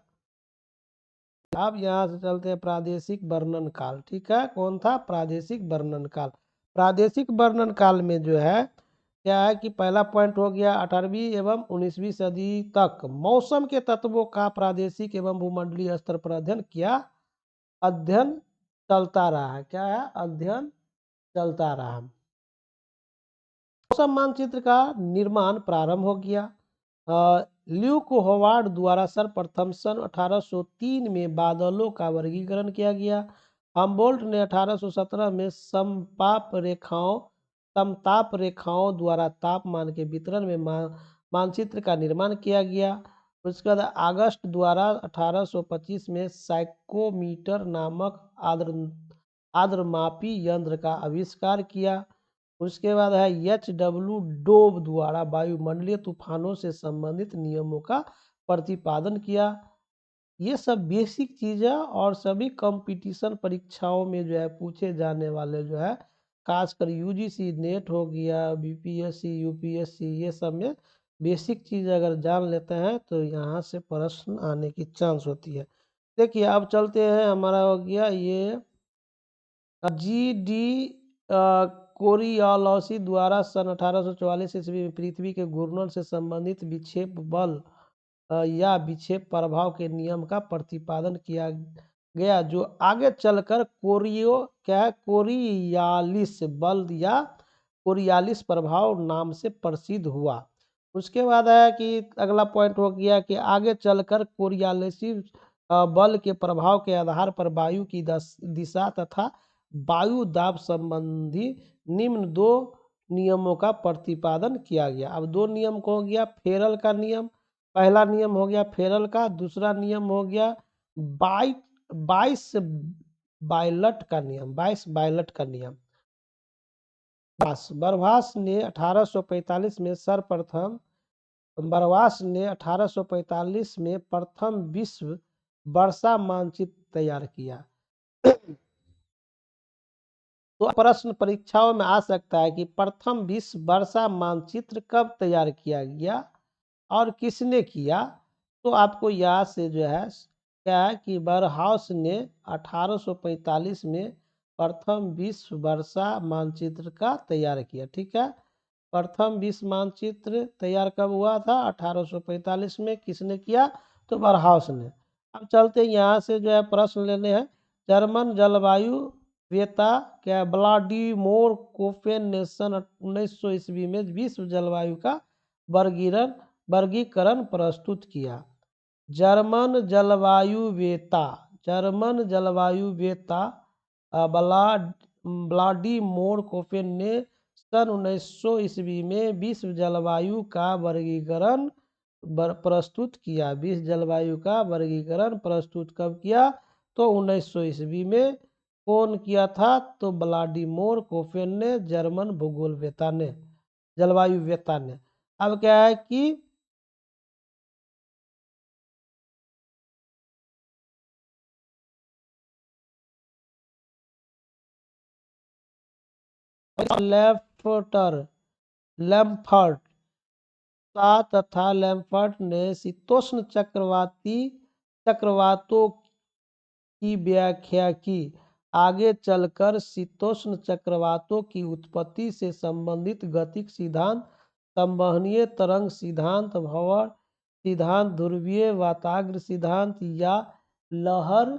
अब यहाँ से चलते हैं प्रादेशिक वर्णन काल। ठीक है, कौन था? प्रादेशिक वर्णन काल। प्रादेशिक वर्णन काल में जो है क्या है कि पहला पॉइंट हो गया, 18वीं एवं 19वीं सदी तक मौसम के तत्वों का प्रादेशिक एवं भूमंडलीय स्तर पर अध्ययन चलता रहा है। क्या है? अध्ययन चलता रहा। मौसम मानचित्र का निर्माण प्रारंभ हो गया। ल्यूक होवार्ड द्वारा सर्वप्रथम सन 1803 में बादलों का वर्गीकरण किया गया। हमबोल्ट ने 1817 में समताप रेखाओं द्वारा तापमान के वितरण में मानचित्र का निर्माण किया गया। उसके बाद अगस्त द्वारा 1825 में साइकोमीटर नामक आर्द्रमापी यंत्र का आविष्कार किया। उसके बाद है एच.डब्ल्यू. डोब द्वारा वायुमंडलीय तूफानों से संबंधित नियमों का प्रतिपादन किया। ये सब बेसिक चीज़ें और सभी कंपटीशन परीक्षाओं में जो है पूछे जाने वाले जो है, खासकर यूजीसी नेट हो गया, बीपीएससी, यूपीएससी, ये सब में बेसिक चीज़ अगर जान लेते हैं तो यहाँ से प्रश्न आने की चांस होती है। देखिए अब चलते हैं, हमारा हो गया ये जी.डी. कोरियालॉसी द्वारा सन 1844 ईस्वी में पृथ्वी के घूर्णन से संबंधित विक्षेप बल या विक्षेप प्रभाव के नियम का प्रतिपादन किया गया, जो आगे चलकर कोरियालिस बल या कोरियालिस प्रभाव नाम से प्रसिद्ध हुआ। उसके बाद है कि अगला पॉइंट हो गया कि आगे चलकर कोरियालिस बल के प्रभाव के आधार पर वायु की दिशा तथा वायु दाब संबंधी निम्न दो नियमों का प्रतिपादन किया गया। अब दो नियम को हो गया फेरल का नियम। पहला नियम हो गया फेरल का, दूसरा नियम हो गया बाइस बायलट का नियम। बरभास ने 1845 में सर्वप्रथम बरवास ने 1845 में प्रथम विश्व वर्षा मानचित्र तैयार किया। तो प्रश्न परीक्षाओं में आ सकता है कि प्रथम विश्व वर्षा मानचित्र कब तैयार किया गया और किसने किया। तो आपको यहाँ से जो है क्या है कि बरहाउस ने 1845 में प्रथम विश्व वर्षा मानचित्र का तैयार किया। ठीक है, प्रथम विश्व मानचित्र तैयार कब हुआ था? 1845 में। किसने किया? तो बरहाउस ने। अब चलते यहाँ से जो है प्रश्न लेने हैं। जर्मन जलवायु वेता क्या व्लादिमीर कोपेन ने सन 1900 ईस्वी में विश्व जलवायु का वर्गीकरण प्रस्तुत किया। जर्मन जलवायु वेता व्लादिमीर कोपेन ने सन 1900 ईस्वी में विश्व जलवायु का वर्गीकरण प्रस्तुत किया। विश्व जलवायु का वर्गीकरण प्रस्तुत कब किया? तो 1900 ईस्वी में। कौन किया था? तो व्लादिमीर कोपेन ने, जर्मन भूगोलवेता ने, जलवायु वेता ने। अब क्या है कि लैम्फर्ट तथा लैम्फर्ट ने शीतोष्ण चक्रवातों की व्याख्या की। आगे चलकर शीतोष्ण चक्रवातों की उत्पत्ति से संबंधित गतिक सिद्धांत, संवहनीय तरंग सिद्धांत, भंवर सिद्धांत, ध्रुवीय वाताग्र सिद्धांत या लहर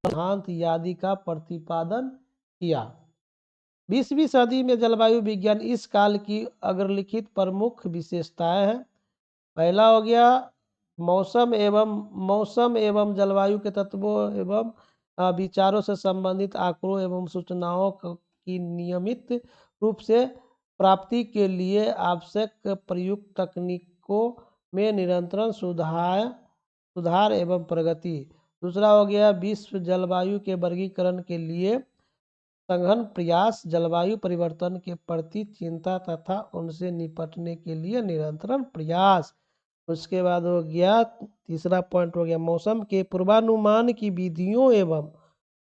सिद्धांत आदि का प्रतिपादन किया। 20वीं सदी में जलवायु विज्ञान इस काल की अग्रलिखित प्रमुख विशेषताएं हैं। पहला हो गया मौसम एवं जलवायु के तत्वों एवं विचारों से संबंधित आंकड़ों एवं सूचनाओं की नियमित रूप से प्राप्ति के लिए आवश्यक प्रयुक्त तकनीकों में निरंतर सुधार एवं प्रगति। दूसरा हो गया विश्व जलवायु के वर्गीकरण के लिए सघन प्रयास, जलवायु परिवर्तन के प्रति चिंता तथा उनसे निपटने के लिए निरंतर प्रयास। उसके बाद हो गया तीसरा पॉइंट हो गया मौसम के पूर्वानुमान की विधियों एवं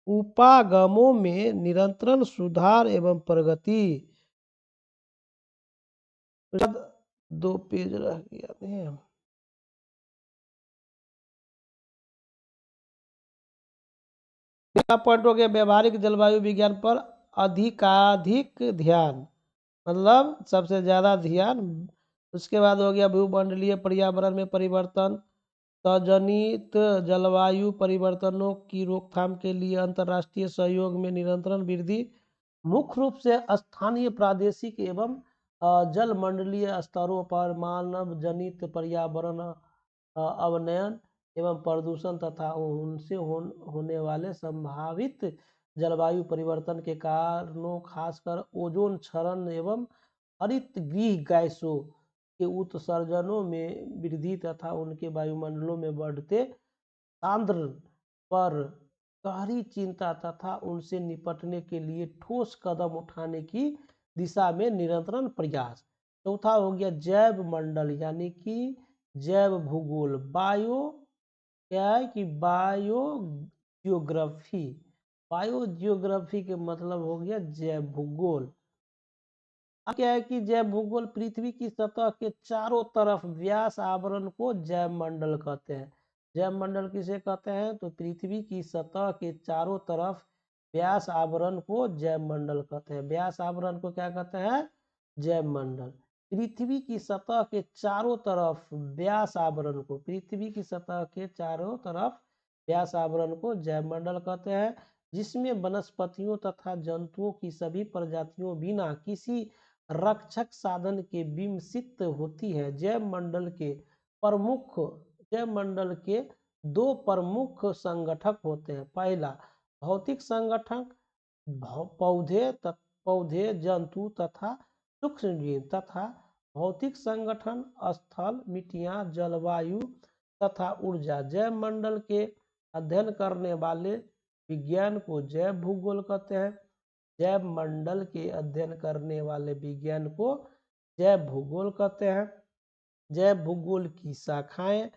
उपागमों में निरंतर सुधार एवं प्रगति। दो पेज रह गया। पॉइंट हो गया व्यवहारिक जलवायु विज्ञान पर अधिकाधिक ध्यान, मतलब सबसे ज्यादा ध्यान। उसके बाद हो गया भूमंडलीय पर्यावरण में परिवर्तन, तजनित जलवायु परिवर्तनों की रोकथाम के लिए अंतर्राष्ट्रीय सहयोग में निरंतर वृद्धि, मुख्य रूप से स्थानीय, प्रादेशिक एवं जलमंडलीय स्तरों पर मानव जनित पर्यावरण अवनयन एवं प्रदूषण तथा उनसे होने वाले संभावित जलवायु परिवर्तन के कारणों, खासकर ओजोन क्षरण एवं हरित गृह गैसों के उत्सर्जनों में वृद्धि तथा उनके वायुमंडलों में बढ़ते सांद्र पर गहरी चिंता तथा उनसे निपटने के लिए ठोस कदम उठाने की दिशा में निरंतर प्रयास। चौथा हो गया जैव मंडल यानी कि जैव भूगोल, क्या है कि बायो जियोग्राफी के मतलब हो गया जैव भूगोल। क्या है कि जैव भूगोल पृथ्वी की सतह के चारों तरफ व्यास आवरण को जैव मंडल कहते हैं। जैव मंडल किसे कहते हैं? तो पृथ्वी की सतह के चारों तरफ व्यास आवरण को जैव मंडल कहते हैं। व्यास आवरण को क्या कहते हैं? जैव मंडल। पृथ्वी की सतह के चारों तरफ व्यास आवरण को, पृथ्वी की सतह के चारों तरफ व्यास आवरण को जैव मंडल कहते हैं, जिसमें वनस्पतियों तथा जंतुओं की सभी प्रजातियों बिना किसी रक्षक साधन के विकसित होती है। जैव मंडल के दो प्रमुख संगठक होते हैं। पहला भौतिक संगठक, पौधे जंतु तथा सूक्ष्म जीव, तथा भौतिक संगठन स्थल, मिट्टियां, जलवायु तथा ऊर्जा। जैव मंडल के अध्ययन करने वाले विज्ञान को जैव भूगोल कहते हैं। जैव मंडल के अध्ययन करने वाले विज्ञान को जैव भूगोल कहते हैं। जैव भूगोल की शाखाएं,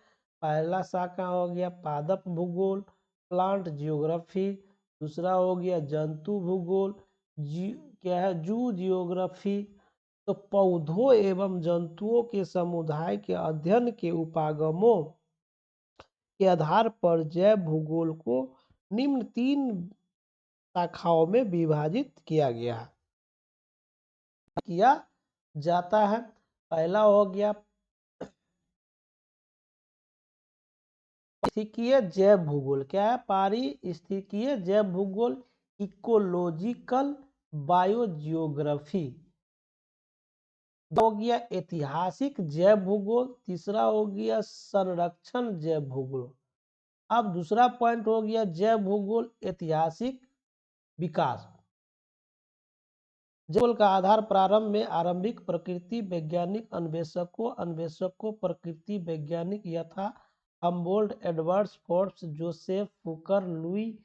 पहला शाखा हो गया पादप भूगोल, प्लांट जियोग्राफी। दूसरा हो गया जंतु भूगोल, क्या है, जू जियोग्राफी। तो पौधों एवं जंतुओं के समुदाय के अध्ययन के उपागमों के आधार पर जैव भूगोल को निम्न 3 शाखाओं में विभाजित किया जाता है। पहला हो गया पारिस्थितिकीय जैव भूगोल। क्या है? पारिस्थितिकीय जैव भूगोल, इकोलॉजिकल बायोजियोग्राफी। हो गया ऐतिहासिक जैव भूगोल। तीसरा हो गया संरक्षण जैव भूगोल। अब दूसरा पॉइंट हो गया जैव भूगोल ऐतिहासिक विकास। जैव का आधार प्रारंभ में आरंभिक प्रकृति वैज्ञानिक अन्वेषकों प्रकृति वैज्ञानिक यथा Humboldt, Edward Forbes, Joseph Hooker, Louis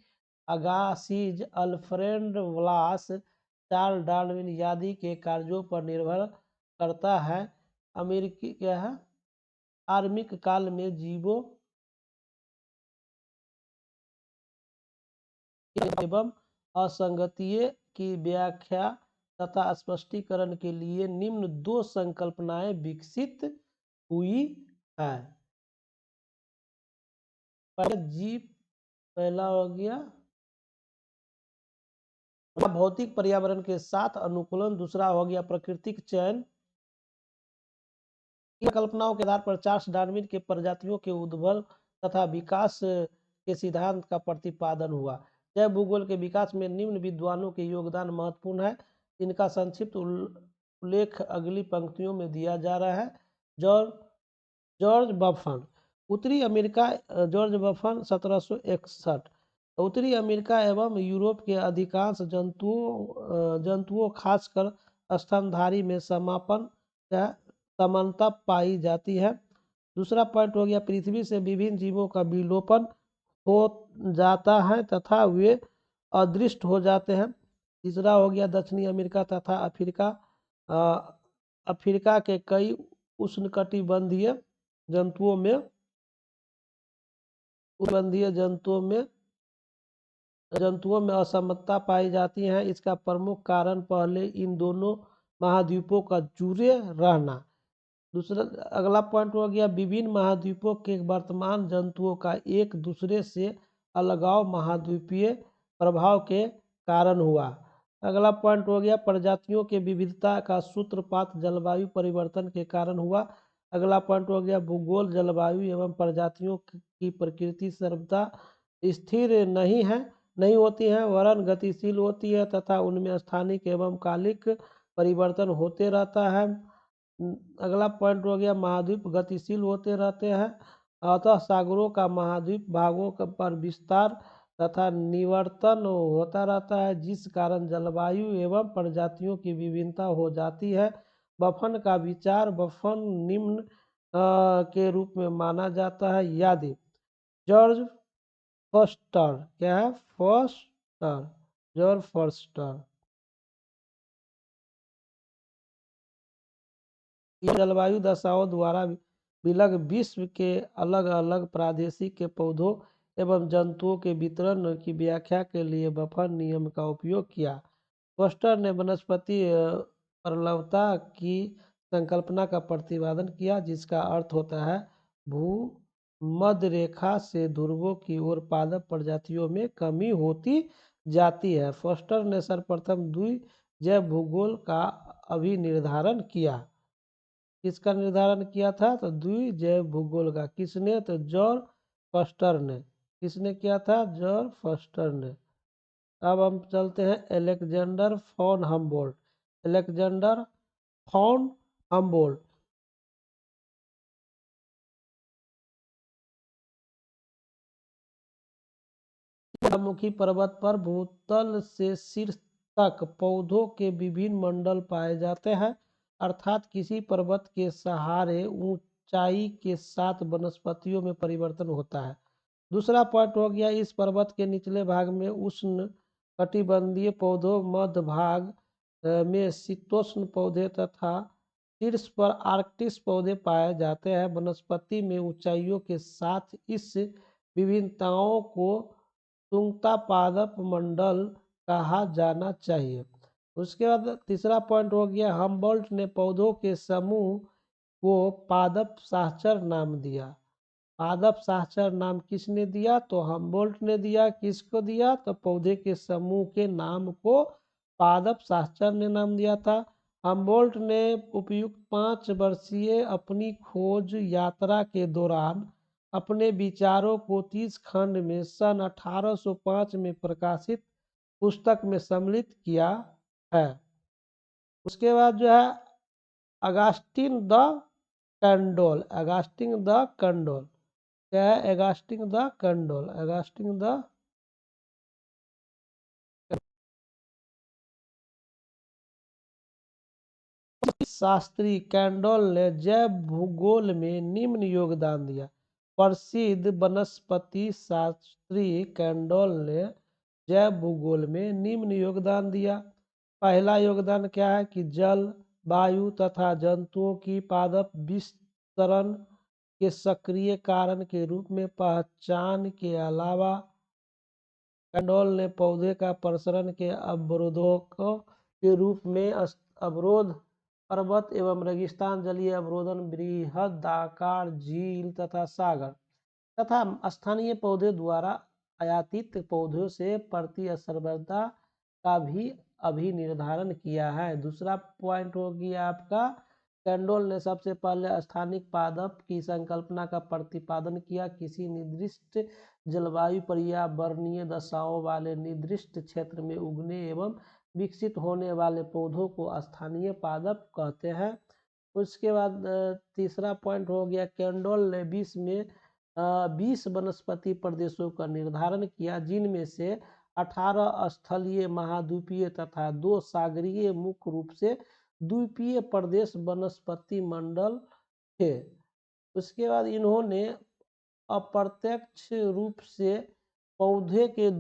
Agassiz, Alfred Wallace, Charles Darwin आदि के कार्यों पर निर्भर करता है। अमेरिकी क्या है? आर्मिक काल में जीवों एवं असंगतियों की व्याख्या तथा स्पष्टीकरण के लिए निम्न 2 संकल्पनाएं विकसित हुई है। पहला हो गया भौतिक पर्यावरण के साथ अनुकूलन। दूसरा हो गया प्राकृतिक चयन। इन कल्पनाओं के आधार पर चार्ल्स डार्विन के प्रजातियों के उद्भव तथा विकास के सिद्धांत का प्रतिपादन हुआ। जैव भूगोल के विकास में निम्न विद्वानों के योगदान महत्वपूर्ण है। इनका संक्षिप्त उल्लेख अगली पंक्तियों में दिया जा रहा है। जॉर्ज बफन, उत्तरी अमेरिका। जॉर्ज बफन 1761। उत्तरी अमेरिका एवं यूरोप के अधिकांश जंतुओं खासकर स्तनधारी में समानता पाई जाती है। दूसरा पॉइंट हो गया पृथ्वी से विभिन्न जीवों का विलोपन हो जाता है तथा वे अदृश्य हो जाते हैं। तीसरा हो गया दक्षिणी अमेरिका तथा अफ्रीका के कई उष्णकटिबंधीय जंतुओं में असमानता पाई जाती है। इसका प्रमुख कारण पहले इन दोनों महाद्वीपों का जुड़े रहना। दूसरा अगला पॉइंट हो गया विभिन्न महाद्वीपों के वर्तमान जंतुओं का एक दूसरे से अलगाव महाद्वीपीय प्रभाव के कारण हुआ। अगला पॉइंट हो गया प्रजातियों के विविधता का सूत्रपात जलवायु परिवर्तन के कारण हुआ। अगला पॉइंट हो गया भूगोल, जलवायु एवं प्रजातियों की प्रकृति सर्वदा स्थिर नहीं होती है, वरन गतिशील होती है तथा उनमें स्थानिक एवं कालिक परिवर्तन होते रहता है। अगला पॉइंट हो गया महाद्वीप गतिशील होते रहते हैं, अतः सागरों का महाद्वीप भागों पर विस्तार तथा निवर्तन होता रहता है, जिस कारण जलवायु एवं प्रजातियों की विभिन्नता हो जाती है। बफन का विचार बफन निम्न के रूप में माना जाता है। यदि जॉर्ज फॉस्टर, क्या है? जॉर्ज फॉस्टर जलवायु दशाओं द्वारा विलग विश्व के अलग अलग प्रादेशिक के पौधों एवं जंतुओं के वितरण की व्याख्या के लिए बफर नियम का उपयोग किया। फोस्टर ने वनस्पति प्रलवता की संकल्पना का प्रतिपादन किया, जिसका अर्थ होता है भूमध्य रेखा से ध्रुवों की ओर पादप प्रजातियों में कमी होती जाती है। फोस्टर ने सर्वप्रथम द्विजैव भूगोल का अभिनिर्धारण किया। किसका निर्धारण किया था? तो द्विजैव भूगोल का। किसने? तो जॉर्ज फॉस्टर ने। किसने किया था? जॉर्ज फॉस्टर ने। अब हम चलते हैं Alexander von Humboldt. Alexander von Humboldt ज्वालामुखी पर्वत पर भूतल से शीर्ष तक पौधों के विभिन्न मंडल पाए जाते हैं, अर्थात किसी पर्वत के सहारे ऊंचाई के साथ वनस्पतियों में परिवर्तन होता है। दूसरा पॉइंट हो गया इस पर्वत के निचले भाग में उष्ण कटिबंधीय पौधों, मध्य भाग में शीतोष्ण पौधे तथा शीर्ष पर आर्कटिक पौधे पाए जाते हैं। वनस्पति में ऊंचाइयों के साथ इस विभिन्नताओं को सुंगता पादप मंडल कहा जाना चाहिए। उसके बाद तीसरा पॉइंट हो गया, हम्बोल्ट ने पौधों के समूह को पादप साहचर नाम दिया। पादप साहचर नाम किसने दिया? तो हम्बोल्ट ने दिया। किसको दिया? तो पौधे के समूह के नाम को पादप साहचर ने नाम दिया था। हम्बोल्ट ने उपयुक्त 5 वर्षीय अपनी खोज यात्रा के दौरान अपने विचारों को 30 खंड में सन 1805 में प्रकाशित पुस्तक में सम्मिलित किया है। उसके बाद जो है Augustine the Candolle, Augustine the Candolle क्या है? Augustine the Candolle, Augustine the Shastri Candolle ने जैव भूगोल में निम्न योगदान दिया। प्रसिद्ध वनस्पति शास्त्री कैंडोल ने जैव भूगोल में निम्न योगदान दिया। पहला योगदान क्या है कि जल, वायु तथा जंतुओं की पादप विस्तरण के सक्रिय कारण के रूप में पहचान के अलावा कैंडोल ने पौधे का प्रसरण के अवरोधक के रूप में अवरोध, पर्वत एवं रेगिस्तान, जलीय अवरोधन, बृहदाकार झील तथा सागर तथा स्थानीय पौधे द्वारा आयातित पौधों से प्रतिस्पर्धा का भी अभी निर्धारण किया है। दूसरा पॉइंट हो गया आपका, कैंडोल ने सबसे पहले स्थानिक पादप की संकल्पना का प्रतिपादन किया। किसी निर्दिष्ट जलवायु पर्यावरणीय दशाओं वाले निर्दिष्ट क्षेत्र में उगने एवं विकसित होने वाले पौधों को स्थानीय पादप कहते हैं। उसके बाद तीसरा पॉइंट हो गया, कैंडोल ने 20 वनस्पति प्रदेशों का निर्धारण किया, जिनमें से 18 स्थलीय, महाद्वीपीय तथा 2 सागरीय मुख्य रूप से द्वीपीय प्रदेश वनस्पति मंडल थे। उसके बाद इन्होंने अप्रत्यक्ष रूप से पौधे के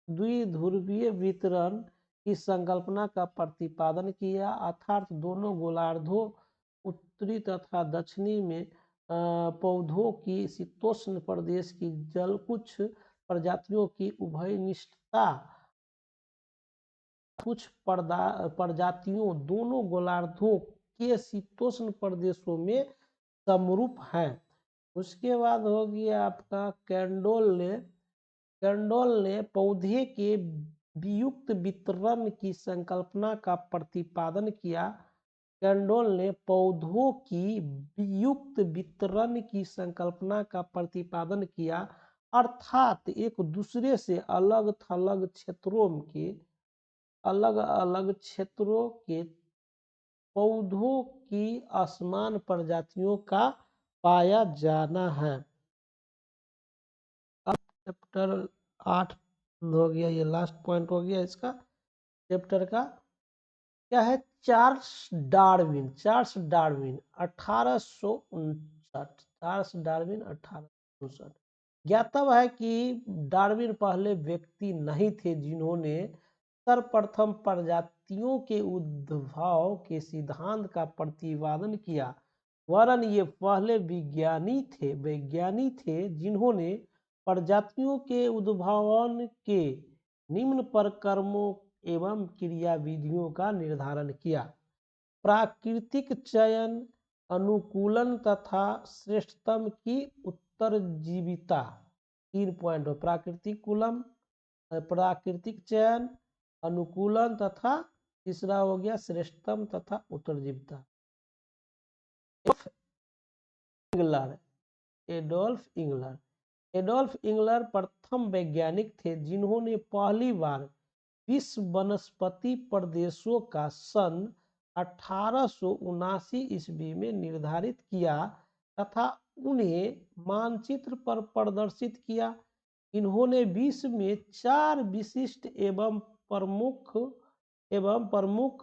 द्विध्रुवीय वितरण की संकल्पना का प्रतिपादन किया, अर्थात दोनों गोलार्धों उत्तरी तथा दक्षिणी में पौधों की शीतोष्ण प्रदेश की जल कुछ प्रजातियों की उभयनिष्ठता, कुछ प्रजातियों दोनों गोलार्धों के शीतोष्ण प्रदेशों में समरूप है। उसके बाद हो गया आपका कैंडोल ने पौधे के वियुक्त वितरण की संकल्पना का प्रतिपादन किया। कैंडोल ने पौधों की वियुक्त वितरण की संकल्पना का प्रतिपादन किया, अर्थात एक दूसरे से अलग थलग क्षेत्रों के पौधों की असमान प्रजातियों का पाया जाना है। अब चैप्टर 8 हो गया, ये लास्ट पॉइंट हो गया इसका चैप्टर का। क्या है? Charles Darwin 1859। ज्ञातव्य है कि डार्विन पहले व्यक्ति नहीं थे जिन्होंने सर्वप्रथम प्रजातियों के उद्भव के सिद्धांत का प्रतिपादन किया, वरन ये पहले वैज्ञानिक थे जिन्होंने प्रजातियों के उद्भवन के निम्न प्रक्रमों एवं क्रियाविधियों का निर्धारण किया। प्राकृतिक चयन, अनुकूलन तथा श्रेष्ठतम की उत्तरजीविता। 3 पॉइंट हो, प्राकृतिक चयन, अनुकूलन तथा तीसरा हो गया श्रेष्ठतम तथा उत्तरजीविता। एडोल्फ इंगलर प्रथम वैज्ञानिक थे जिन्होंने पहली बार विश्व वनस्पति प्रदेशों का सन 1879 ईस्वी में निर्धारित किया तथा उन्हें मानचित्र पर प्रदर्शित किया। इन्होंने विश्व में 4 विशिष्ट एवं प्रमुख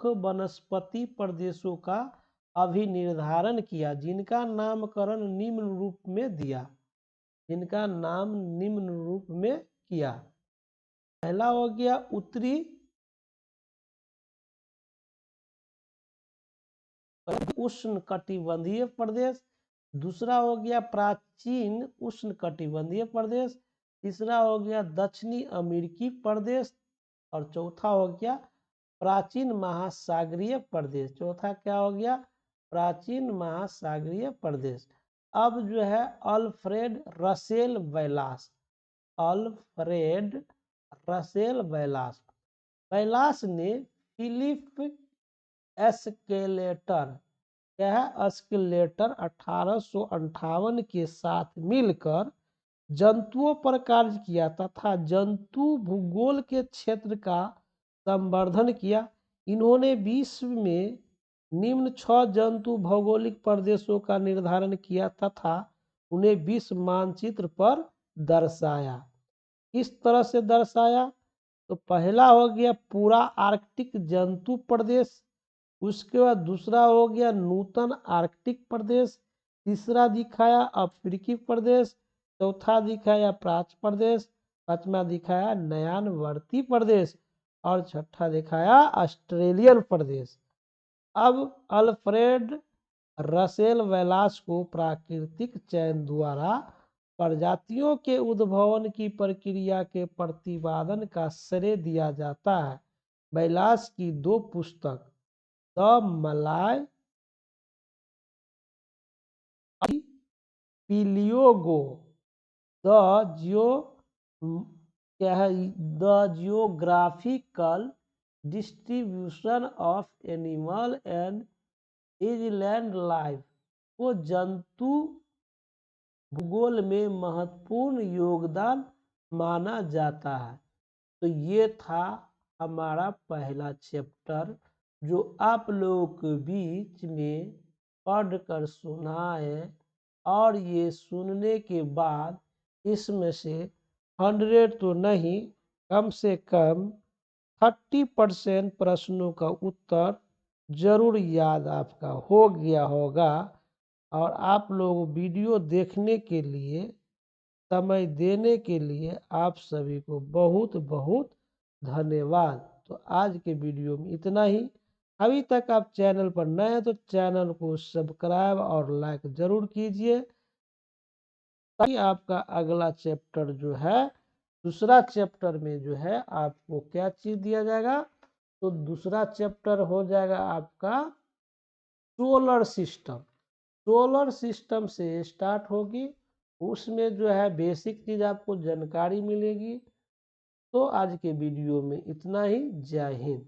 वनस्पति प्रदेशों का अभिनिर्धारण किया, जिनका नामकरण निम्न रूप में किया। पहला हो गया उत्तरी उष्ण कटिबंधीय प्रदेश, दूसरा हो गया प्राचीन उष्ण कटिबंधीय प्रदेश, तीसरा हो गया दक्षिणी अमेरिकी प्रदेश और चौथा हो गया प्राचीन महासागरीय प्रदेश। चौथा क्या हो गया? प्राचीन महासागरीय प्रदेश। अब जो है अल्फ्रेड रसेल बैलास, अल्फ्रेड रसेल बैलास, बैलास ने फिलिप एस्केलेटर, क्या है? एस्केलेटर 1858 के साथ मिलकर जंतुओं पर कार्य किया तथा जंतु भूगोल के क्षेत्र का संवर्धन किया। इन्होंने विश्व में निम्न 6 जंतु भौगोलिक प्रदेशों का निर्धारण किया तथा उन्हें विश्व मानचित्र पर दर्शाया। किस तरह से दर्शाया? तो पहला हो गया पूरा आर्कटिक जंतु प्रदेश, उसके बाद दूसरा हो गया नूतन आर्कटिक प्रदेश, तीसरा दिखाया अफ्रीकी प्रदेश, चौथा दिखाया प्राच्य प्रदेश, पांचवा दिखाया नयानवर्ती प्रदेश और छठा दिखाया ऑस्ट्रेलियन प्रदेश। अब अल्फ्रेड रसेल बैलास को प्राकृतिक चयन द्वारा प्रजातियों के उद्भवन की प्रक्रिया के प्रतिपादन का श्रेय दिया जाता है। बैलास की 2 पुस्तक द मलाय पिलियोगो, द जियो क्या है, the geographical distribution of animal and island life को जंतु भूगोल में महत्वपूर्ण योगदान माना जाता है। तो ये था हमारा पहला चैप्टर जो आप लोगों के बीच में पढ़ कर सुनाए, और ये सुनने के बाद इसमें से 100 तो नहीं, कम से कम 30% प्रश्नों का उत्तर जरूर याद आपका हो गया होगा। और आप लोग वीडियो देखने के लिए, समय देने के लिए आप सभी को बहुत बहुत धन्यवाद। तो आज के वीडियो में इतना ही। अभी तक आप चैनल पर नए हैं तो चैनल को सब्सक्राइब और लाइक जरूर कीजिए, ताकि आपका अगला चैप्टर जो है, दूसरा चैप्टर में जो है आपको क्या चीज दिया जाएगा? तो दूसरा चैप्टर हो जाएगा आपका सोलर सिस्टम। सोलर सिस्टम से स्टार्ट होगी, उसमें जो है बेसिक चीज आपको जानकारी मिलेगी। तो आज के वीडियो में इतना ही। जय हिंद।